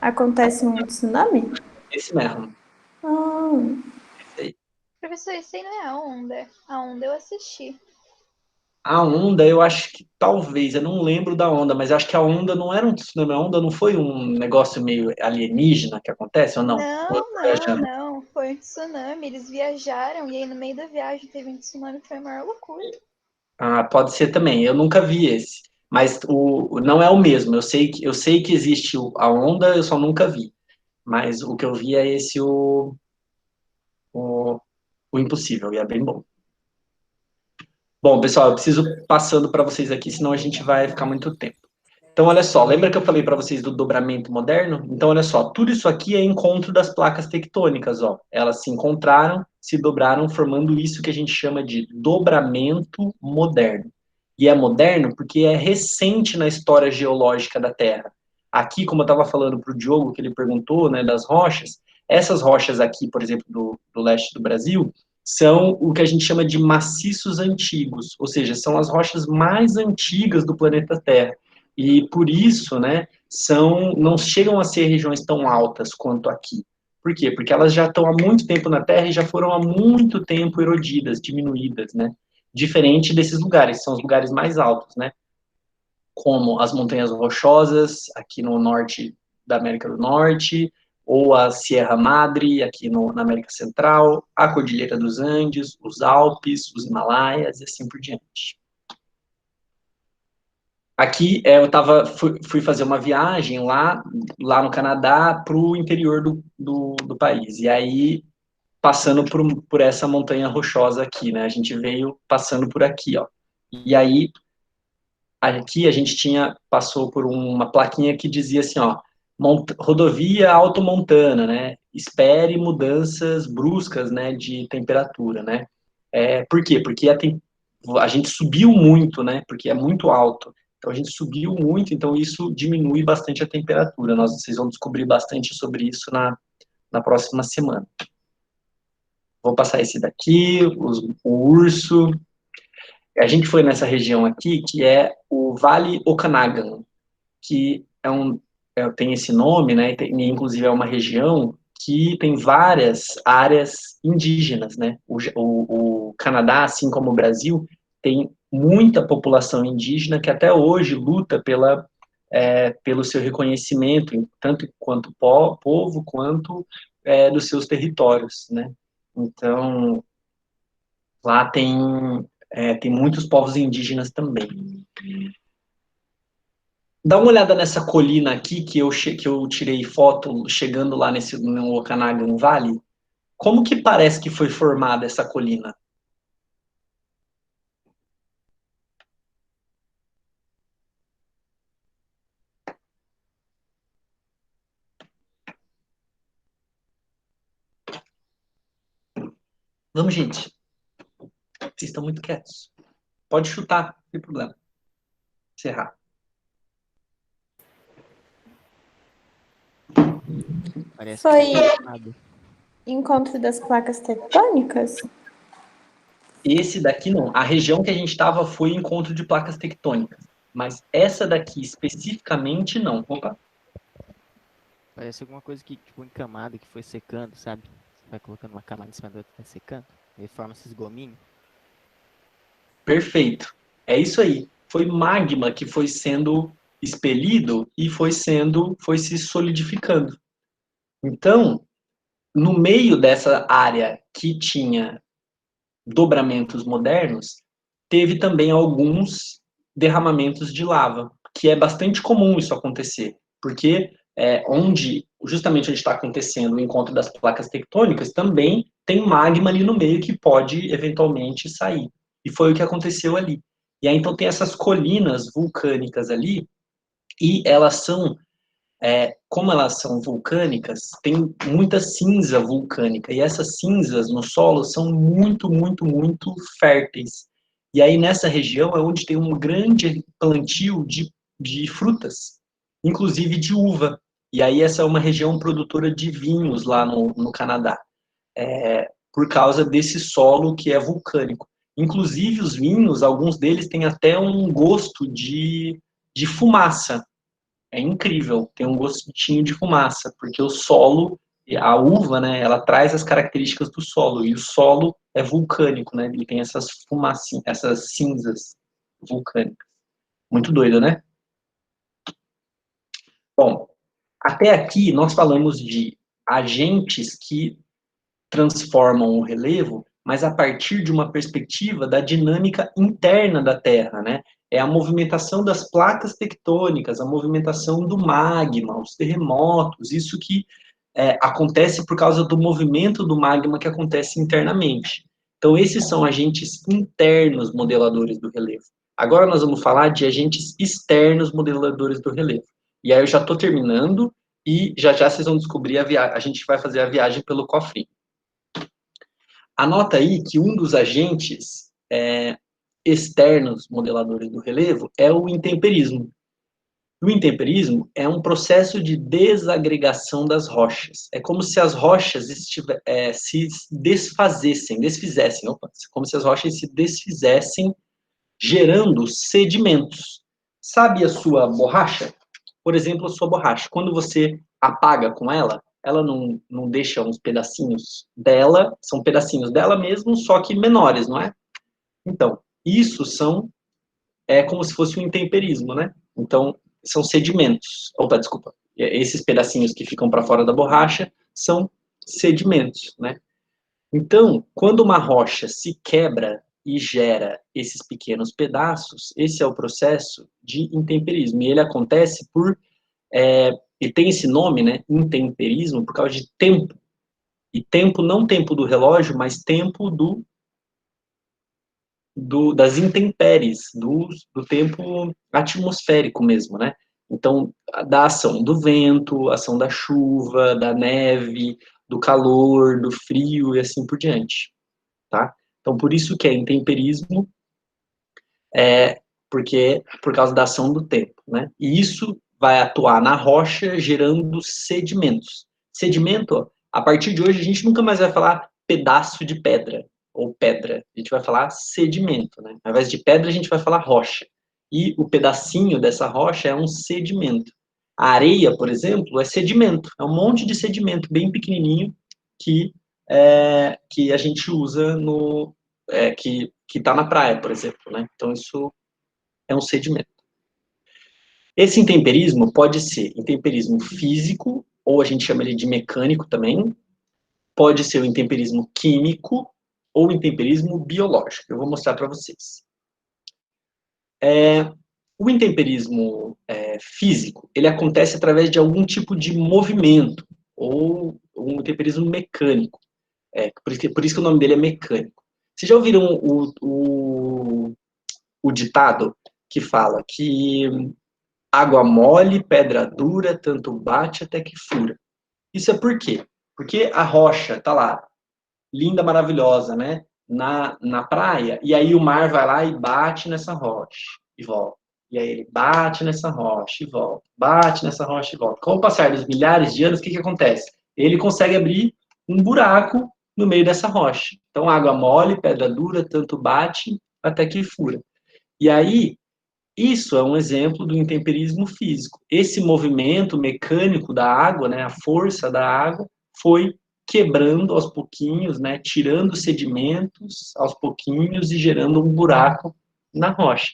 acontece um tsunami? Esse mesmo. Ah, Esse aí. Professor, esse aí não é a onda. A onda eu assisti. A onda, eu acho que talvez, eu não lembro da onda, mas eu acho que a onda não era um tsunami, a onda não foi um negócio meio alienígena que acontece ou não? Ou eu tô viajando? Não. Foi um tsunami. Eles viajaram e aí no meio da viagem teve um tsunami. Foi a maior loucura. Ah, pode ser também. Eu nunca vi esse, mas não é o mesmo. Eu sei que existe a onda, eu só nunca vi. Mas o que eu vi é esse o, o impossível e é bem bom. Bom, pessoal, eu preciso passando para vocês aqui, senão a gente vai ficar muito tempo. Então, olha só, lembra que eu falei para vocês do dobramento moderno? Então, olha só, tudo isso aqui é encontro das placas tectônicas, ó. Elas se encontraram, se dobraram, formando isso que a gente chama de dobramento moderno. E é moderno porque é recente na história geológica da Terra. Aqui, como eu estava falando para o Diogo, que ele perguntou, né, das rochas, essas rochas aqui, por exemplo, do leste do Brasil, são o que a gente chama de maciços antigos, ou seja, são as rochas mais antigas do planeta Terra. E por isso, né, não chegam a ser regiões tão altas quanto aqui. Por quê? Porque elas já estão há muito tempo na Terra e já foram há muito tempo erodidas, diminuídas, né? Diferente desses lugares, que são os lugares mais altos, né? Como as Montanhas Rochosas, aqui no norte da América do Norte, ou a Sierra Madre, aqui na América Central, a Cordilheira dos Andes, os Alpes, os Himalaias e assim por diante. Aqui eu fui fazer uma viagem lá no Canadá para o interior do país. E aí, passando por essa montanha rochosa aqui, né? A gente veio passando por aqui, ó. E aí, aqui a gente passou por uma plaquinha que dizia assim, ó, rodovia automontana, né? Espere mudanças bruscas, né, de temperatura, né? Por quê? Porque a gente subiu muito, né? Porque é muito alto. Então a gente subiu muito, então isso diminui bastante a temperatura. Vocês vão descobrir bastante sobre isso na próxima semana. Vou passar esse daqui, o urso. A gente foi nessa região aqui, que é o Vale Okanagan, que tem esse nome, né? Inclusive é uma região que tem várias áreas indígenas, né? O Canadá, assim como o Brasil, tem muita população indígena que até hoje luta pelo seu reconhecimento, tanto quanto povo, quanto dos seus territórios, né? Então, lá tem muitos povos indígenas também. Dá uma olhada nessa colina aqui que eu tirei foto chegando lá no Okanagan Valley. Como que parece que foi formada essa colina? Vamos, gente. Vocês estão muito quietos. Pode chutar, não tem problema. Se errar. Parece Foi que é nada. encontro das placas tectônicas? Esse daqui não. A região que a gente estava foi encontro de placas tectônicas. Mas essa daqui especificamente não. Opa. Parece alguma coisa que, tipo, encamada, que foi secando, sabe? Você vai colocando uma camada em cima da outra, vai secando. Aí forma esses gominhos. Perfeito. É isso aí. Foi magma que foi sendo expelido e foi se solidificando. Então, no meio dessa área que tinha dobramentos modernos, teve também alguns derramamentos de lava, que é bastante comum isso acontecer, porque justamente onde está acontecendo o encontro das placas tectônicas, também tem magma ali no meio que pode eventualmente sair. E foi o que aconteceu ali. E aí então tem essas colinas vulcânicas ali, e como elas são vulcânicas, tem muita cinza vulcânica, e essas cinzas no solo são muito, muito, muito férteis. E aí nessa região é onde tem um grande plantio de frutas, inclusive de uva. E aí essa é uma região produtora de vinhos lá no Canadá, por causa desse solo que é vulcânico. Inclusive os vinhos, alguns deles têm até um gosto de fumaça. É incrível, tem um gostinho de fumaça, porque o solo, a uva, né, ela traz as características do solo, e o solo é vulcânico, né, ele tem essas fumacinhas, essas cinzas vulcânicas. Muito doido, né? Bom, até aqui nós falamos de agentes que transformam o relevo, mas a partir de uma perspectiva da dinâmica interna da Terra, né? É a movimentação das placas tectônicas, a movimentação do magma, os terremotos, isso que acontece por causa do movimento do magma que acontece internamente. Então, esses são agentes internos modeladores do relevo. Agora nós vamos falar de agentes externos modeladores do relevo. E aí eu já estou terminando e já vocês vão descobrir a gente vai fazer a viagem pelo cofrinho. Anota aí que um dos agentes externos modeladores do relevo é o intemperismo. O intemperismo é um processo de desagregação das rochas. É como se as rochas se desfizessem, como se as rochas se desfizessem, gerando sedimentos. Sabe a sua borracha? Por exemplo, a sua borracha. Quando você apaga com ela não deixa uns pedacinhos dela, são pedacinhos dela mesmo, só que menores, não é? Então, isso é como se fosse um intemperismo, né? Então, são sedimentos. Opa, desculpa. Esses pedacinhos que ficam para fora da borracha são sedimentos, né? Então, quando uma rocha se quebra e gera esses pequenos pedaços, esse é o processo de intemperismo. E ele acontece e tem esse nome, né, intemperismo, por causa de tempo. E tempo, não tempo do relógio, mas tempo das intempéries, do tempo atmosférico mesmo, né? Então, da ação do vento, ação da chuva, da neve, do calor, do frio e assim por diante, tá? Então, por isso que é intemperismo, porque por causa da ação do tempo, né? E isso vai atuar na rocha gerando sedimentos. Sedimento, ó, a partir de hoje a gente nunca mais vai falar pedaço de pedra ou pedra, a gente vai falar sedimento, né? Ao invés de pedra a gente vai falar rocha. E o pedacinho dessa rocha é um sedimento. A areia, por exemplo, é sedimento, é um monte de sedimento bem pequenininho que a gente usa que está na praia, por exemplo, né? Então isso é um sedimento. Esse intemperismo pode ser intemperismo físico, ou a gente chama ele de mecânico também, pode ser o intemperismo químico ou intemperismo biológico. Eu vou mostrar para vocês. O intemperismo físico, ele acontece através de algum tipo de movimento, ou um intemperismo mecânico. Por isso que o nome dele é mecânico. Vocês já ouviram o ditado que fala que água mole, pedra dura, tanto bate até que fura? Isso é por quê? Porque a rocha está lá, linda, maravilhosa, né? Na praia, e aí o mar vai lá e bate nessa rocha e volta. E aí ele bate nessa rocha e volta, bate nessa rocha e volta. Com o passar dos milhares de anos, o que acontece? Ele consegue abrir um buraco no meio dessa rocha. Então, água mole, pedra dura, tanto bate até que fura. E aí, isso é um exemplo do intemperismo físico. Esse movimento mecânico da água, né, a força da água, foi quebrando aos pouquinhos, né, tirando sedimentos aos pouquinhos e gerando um buraco na rocha.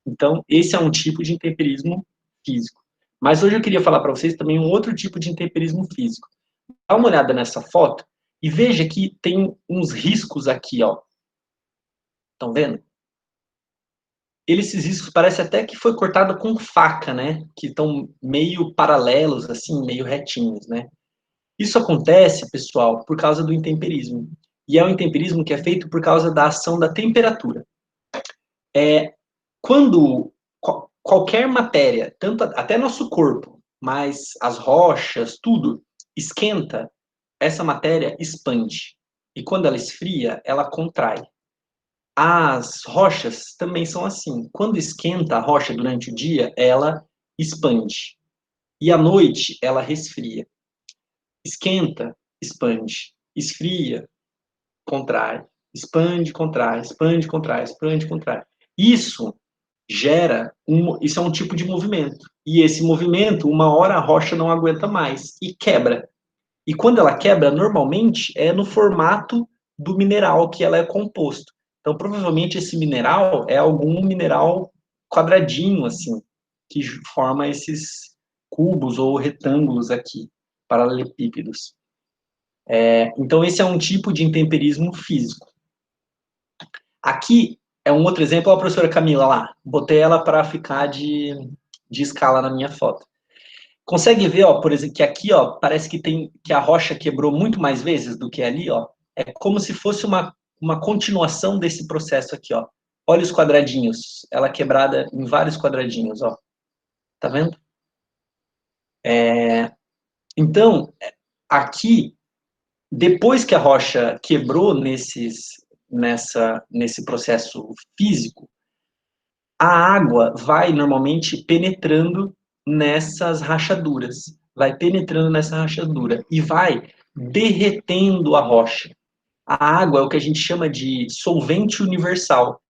Então, esse é um tipo de intemperismo físico. Mas hoje eu queria falar para vocês também um outro tipo de intemperismo físico. Dá uma olhada nessa foto e veja que tem uns riscos aqui, ó. Estão vendo? Esses riscos parece até que foi cortado com faca, né? Que estão meio paralelos, assim, meio retinhos, né? Isso acontece, pessoal, por causa do intemperismo. E é um intemperismo que é feito por causa da ação da temperatura. Quando qualquer matéria, até nosso corpo, mas as rochas, tudo, esquenta, essa matéria expande. E quando ela esfria, ela contrai. As rochas também são assim. Quando esquenta a rocha durante o dia, ela expande. E à noite ela resfria. Esquenta, expande. Esfria, contrai. Expande, contrai. Expande, contrai. Expande, contrai. Isso isso é um tipo de movimento. E esse movimento, uma hora a rocha não aguenta mais e quebra. E quando ela quebra, normalmente é no formato do mineral que ela é composto. Então, provavelmente esse mineral é algum mineral quadradinho, assim, que forma esses cubos ou retângulos aqui, paralelepípedos. Então, esse é um tipo de intemperismo físico. Aqui é um outro exemplo, a professora Camila lá. Botei ela para ficar de escala na minha foto. Consegue ver, ó, por exemplo, que aqui, ó, parece que a rocha quebrou muito mais vezes do que ali, ó. É como se fosse uma continuação desse processo aqui, ó. Olha os quadradinhos, ela quebrada em vários quadradinhos, ó. Tá vendo? Então, aqui, depois que a rocha quebrou nesse processo físico, a água vai normalmente penetrando nessas rachaduras, vai penetrando nessa rachadura e vai derretendo a rocha. A água é o que a gente chama de solvente universal.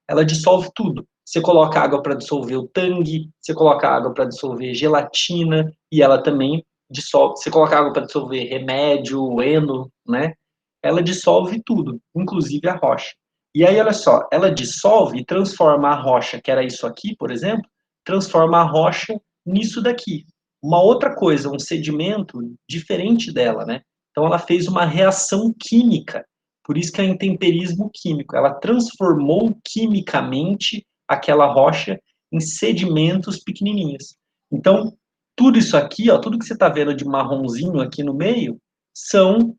Ela dissolve tudo. Você coloca água para dissolver o tangue, você coloca água para dissolver gelatina e ela também dissolve. Você coloca água para dissolver remédio, eno, né? Ela dissolve tudo, inclusive a rocha. E aí, olha só, ela dissolve e transforma a rocha, que era isso aqui, por exemplo, transforma a rocha nisso daqui. Uma outra coisa, um sedimento diferente dela, né? Então, ela fez uma reação química. Por isso que é intemperismo químico. Ela transformou quimicamente aquela rocha em sedimentos pequenininhos. Então, tudo isso aqui, ó, tudo que você está vendo de marronzinho aqui no meio, são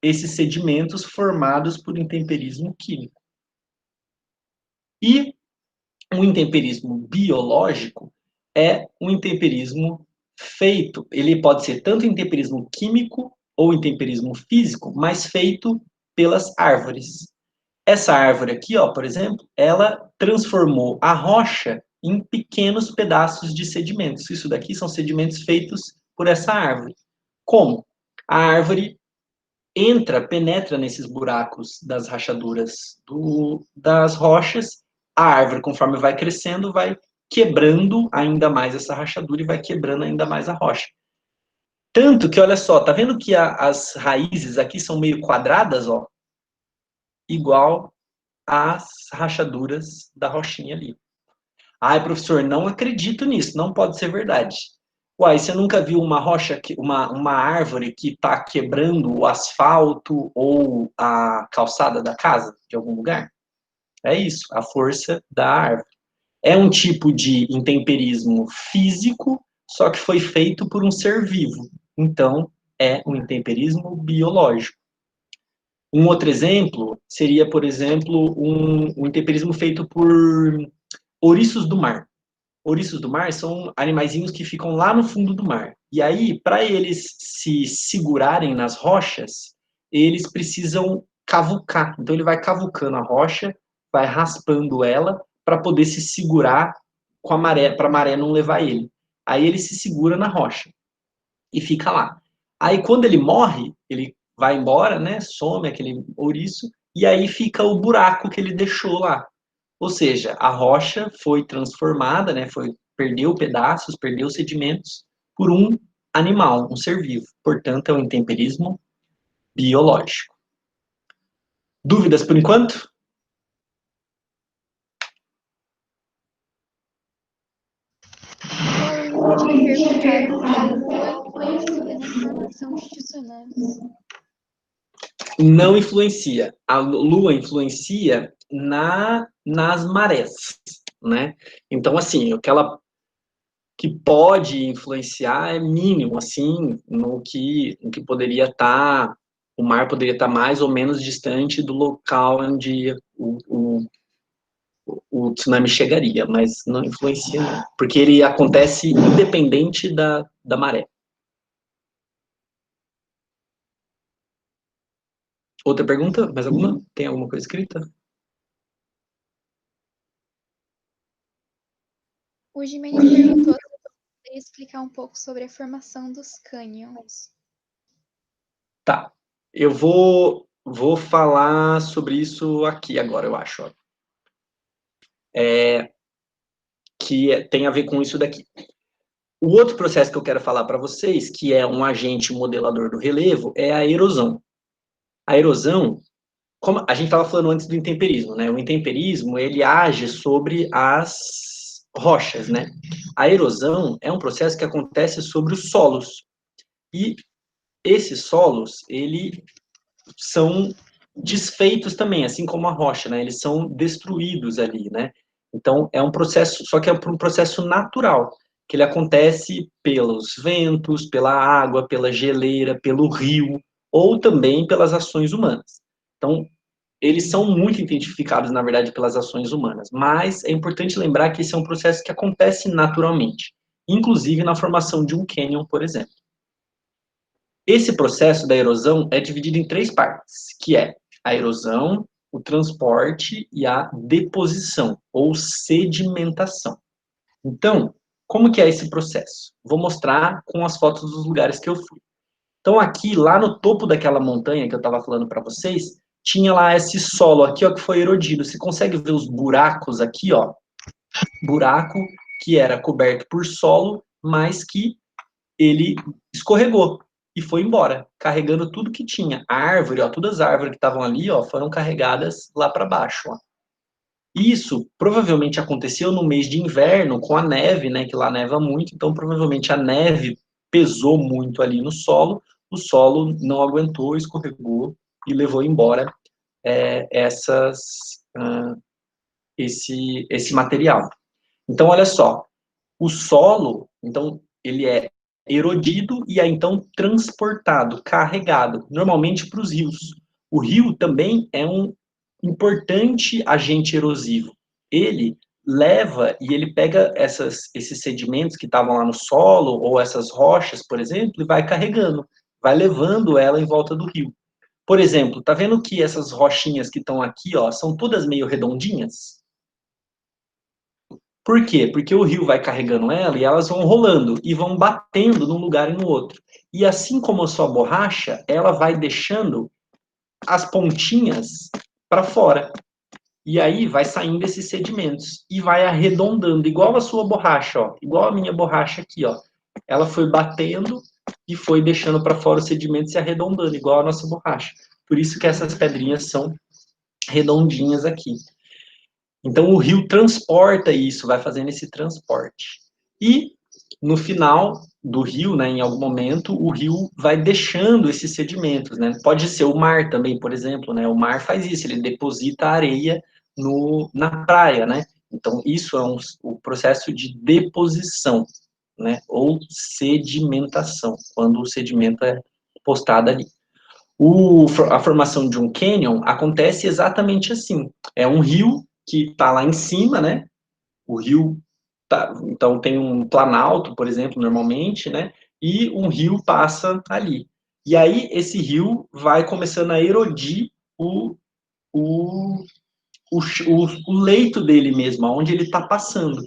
esses sedimentos formados por intemperismo químico. E o intemperismo biológico é um intemperismo feito, ele pode ser tanto intemperismo químico ou intemperismo físico, mas feito pelas árvores. Essa árvore aqui, ó, por exemplo, ela transformou a rocha em pequenos pedaços de sedimentos. Isso daqui são sedimentos feitos por essa árvore. Como? A árvore penetra nesses buracos das rachaduras das rochas. A árvore, conforme vai crescendo, vai quebrando ainda mais essa rachadura e vai quebrando ainda mais a rocha. Tanto que, olha só, tá vendo que as raízes aqui são meio quadradas, ó? Igual às rachaduras da rochinha ali. Ai, professor, não acredito nisso, não pode ser verdade. Uai, você nunca viu uma rocha, uma árvore que está quebrando o asfalto ou a calçada da casa, de algum lugar? É isso, a força da árvore. É um tipo de intemperismo físico, só que foi feito por um ser vivo. Então, é um intemperismo biológico. Um outro exemplo seria, por exemplo, um intemperismo feito por ouriços do mar. Ouriços do mar são animaizinhos que ficam lá no fundo do mar. E aí, para eles se segurarem nas rochas, eles precisam cavucar. Então, ele vai cavucando a rocha, vai raspando ela para poder se segurar com a maré, para a maré não levar ele. Aí ele se segura na rocha e fica lá. Aí, quando ele morre, ele vai embora, né? Some aquele ouriço, e aí fica o buraco que ele deixou lá. Ou seja, a rocha foi transformada, né, perdeu pedaços, perdeu sedimentos por um animal, um ser vivo. Portanto, é um intemperismo biológico. Dúvidas por enquanto? O aluno tinha perguntado se a lua influencia na formação de tsunamis. Não influencia. A lua influencia nas marés, né? Então, assim, o que pode influenciar é mínimo, assim, no que poderia estar, o mar poderia estar mais ou menos distante do local onde o tsunami chegaria, mas não influencia, não, porque ele acontece independente da maré. Outra pergunta? Mais alguma? Tem alguma coisa escrita? O O Jimenez perguntou se eu poderia explicar um pouco sobre a formação dos cânions. Tá. Eu vou falar sobre isso aqui agora, eu acho. Ó. Tem a ver com isso daqui. O outro processo que eu quero falar para vocês, que é um agente modelador do relevo, é a erosão. A erosão, como a gente estava falando antes do intemperismo, né? O intemperismo, ele age sobre as rochas, né? A erosão é um processo que acontece sobre os solos. E esses solos, eles são desfeitos também, assim como a rocha, né? Eles são destruídos ali, né? Então, é um processo, só que é um processo natural, que ele acontece pelos ventos, pela água, pela geleira, pelo rio, ou também pelas ações humanas. Então, eles são muito identificados, na verdade, pelas ações humanas, mas é importante lembrar que esse é um processo que acontece naturalmente, inclusive na formação de um cânion, por exemplo. Esse processo da erosão é dividido em 3 partes, que é a erosão, o transporte e a deposição, ou sedimentação. Então, como que é esse processo? Vou mostrar com as fotos dos lugares que eu fui. Então, aqui, lá no topo daquela montanha que eu estava falando para vocês, tinha lá esse solo aqui, ó, que foi erodido. Você consegue ver os buracos aqui, ó? Buraco que era coberto por solo, mas que ele escorregou e foi embora, carregando tudo que tinha. A árvore, ó, todas as árvores que estavam ali, ó, foram carregadas lá para baixo, ó. Isso provavelmente aconteceu no mês de inverno com a neve, né, que lá neva muito, então provavelmente a neve pesou muito ali no solo, o solo não aguentou, escorregou e levou embora esse material. Então, olha só, o solo, então, ele é erodido e é então transportado, carregado, normalmente para os rios. O rio também é um importante agente erosivo. Ele leva e ele pega esses sedimentos que estavam lá no solo, ou essas rochas, por exemplo, e vai carregando, vai levando ela em volta do rio. Por exemplo, tá vendo que essas rochinhas que estão aqui, ó, são todas meio redondinhas? Por quê? Porque o rio vai carregando ela e elas vão rolando e vão batendo num lugar e no outro. E assim como a sua borracha, ela vai deixando as pontinhas para fora. E aí vai saindo esses sedimentos e vai arredondando, igual a sua borracha, ó, igual a minha borracha aqui, ó. Ela foi batendo e foi deixando para fora os sedimentos e arredondando, igual a nossa borracha. Por isso que essas pedrinhas são redondinhas aqui. Então, o rio transporta isso, vai fazendo esse transporte. E, no final do rio, né, em algum momento, o rio vai deixando esses sedimentos, né? Pode ser o mar também, por exemplo, né? O mar faz isso, ele deposita areia na praia, né? Então, isso é o processo de deposição, né? Ou sedimentação, quando o sedimento é postado ali. A formação de um cânion acontece exatamente assim. É um rio que está lá em cima, né? O rio então tem um planalto, por exemplo, normalmente, né? E um rio passa ali. E aí esse rio vai começando a erodir o, o leito dele mesmo, onde ele está passando.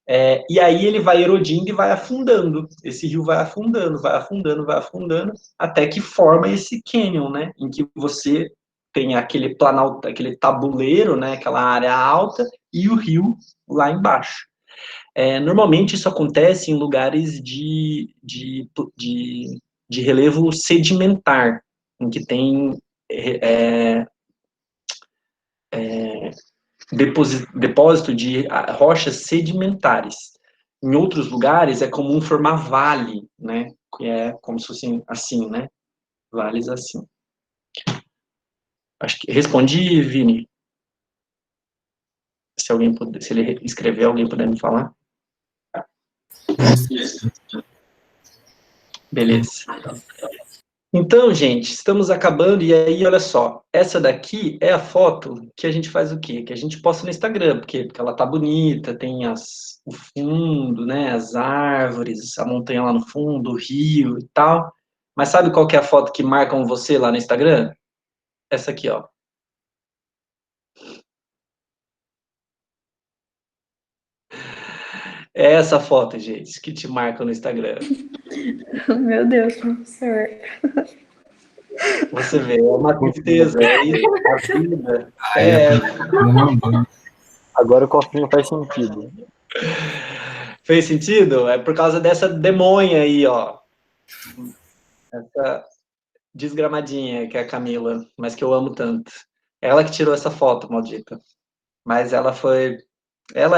E aí ele vai erodindo e vai afundando. Esse rio vai afundando, vai afundando, vai afundando, até que forma esse cânion, né? Em que você tem aquele planalto, aquele tabuleiro, né? Aquela área alta e o rio lá embaixo. Normalmente isso acontece em lugares de relevo sedimentar, em que tem depósito de rochas sedimentares. Em outros lugares é comum formar vale, né? Que é como se fosse assim, né? Vales assim. Acho que respondi, Vini. Se ele escrever, alguém puder me falar. Beleza. Então, gente, estamos acabando, e aí, olha só, essa daqui é a foto que a gente faz o quê? Que a gente posta no Instagram, porque ela tá bonita, tem o fundo, né, as árvores, a montanha lá no fundo, o rio e tal. Mas sabe qual que é a foto que marcam você lá no Instagram? Essa aqui, ó. É essa foto, gente, que te marca no Instagram. Meu Deus, professor. Você vê, é uma tristeza, é isso, a vida. Aí É, não. Agora o cofrinho faz sentido. fez sentido? É por causa dessa demonha aí, ó. Essa desgramadinha que é a Camila, mas que eu amo tanto. Ela que tirou essa foto, maldita. Mas ela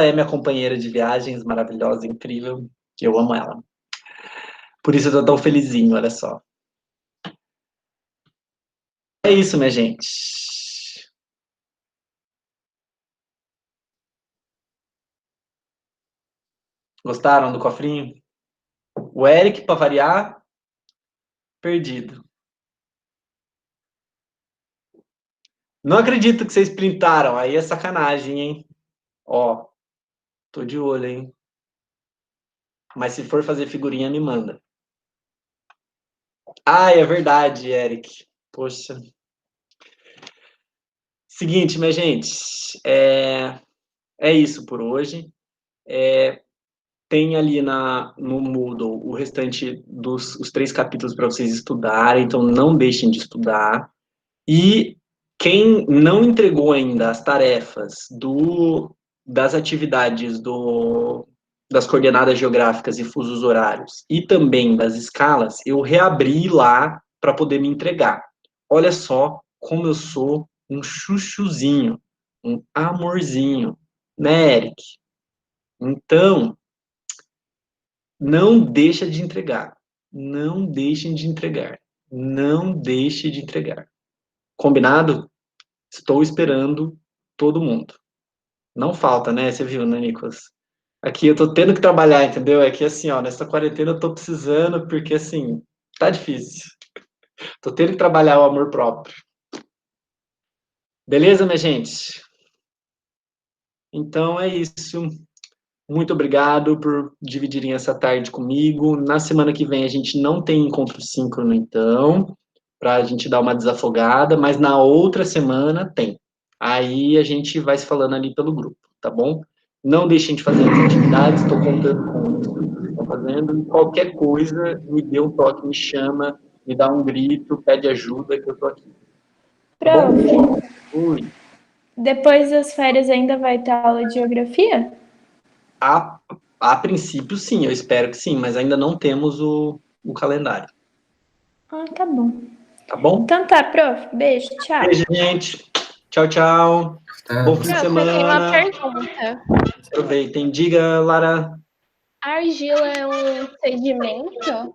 é minha companheira de viagens, maravilhosa, incrível, que eu amo ela. Por isso eu tô tão felizinho, olha só. É isso, minha gente. Gostaram do cofrinho? O Eric, para variar, perdido. Não acredito que vocês printaram. Aí é sacanagem, hein? Ó, tô de olho, hein? Mas se for fazer figurinha, me manda. Ah, é verdade, Eric. Poxa. Seguinte, minha gente. É isso por hoje. Tem ali no Moodle o restante os 3 capítulos para vocês estudarem, então não deixem de estudar. E quem não entregou ainda as tarefas das atividades das coordenadas geográficas e fusos horários e também das escalas, eu reabri lá para poder me entregar. Olha só como eu sou um chuchuzinho, um amorzinho, né, Eric? Então, não deixa de entregar. Não deixem de entregar. Não deixe de entregar. Combinado? Estou esperando todo mundo. Não falta, né? Você viu, né, Nicolas? Aqui eu tô tendo que trabalhar, entendeu? É que assim, ó, nessa quarentena eu tô precisando, porque assim, tá difícil. Tô tendo que trabalhar o amor próprio. Beleza, minha gente? Então é isso. Muito obrigado por dividirem essa tarde comigo. Na semana que vem a gente não tem encontro síncrono, então, para a gente dar uma desafogada, mas na outra semana tem. Aí a gente vai se falando ali pelo grupo, tá bom? Não deixem de fazer as atividades, estou contando com isso que vocês estão fazendo. E qualquer coisa, me dê um toque, me chama, me dá um grito, pede ajuda, que eu estou aqui. Tá bom? Prof, Oi. depois das férias ainda vai ter aula de geografia? A princípio, sim, eu espero que sim, mas ainda não temos o calendário. Ah, tá bom. Tá bom? Então tá, prof. Beijo, tchau. Beijo, gente. Tchau, tchau. Bom fim de Prof, eu tenho uma semana. pergunta. Aproveitem. Diga, Lara. Argila é um sedimento?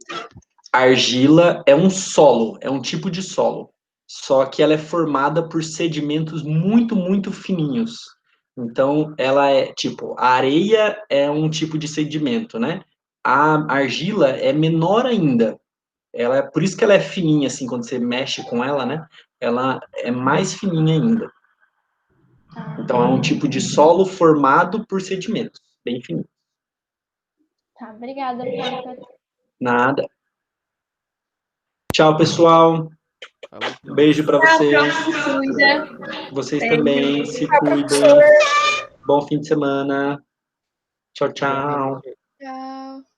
Argila é um solo, é um tipo de solo. Só que ela é formada por sedimentos muito, muito fininhos. Então, ela é tipo, a areia é um tipo de sedimento, né? A argila é menor ainda. Por isso que ela é fininha, assim, quando você mexe com ela, né? Ela é mais fininha ainda. Então, é um tipo de solo formado por sedimentos, bem fininho. Tá, obrigada, prof. Nada. Tchau, pessoal. Beijo para vocês. Vocês também se cuidem. Bom fim de semana. Tchau, tchau. Tchau.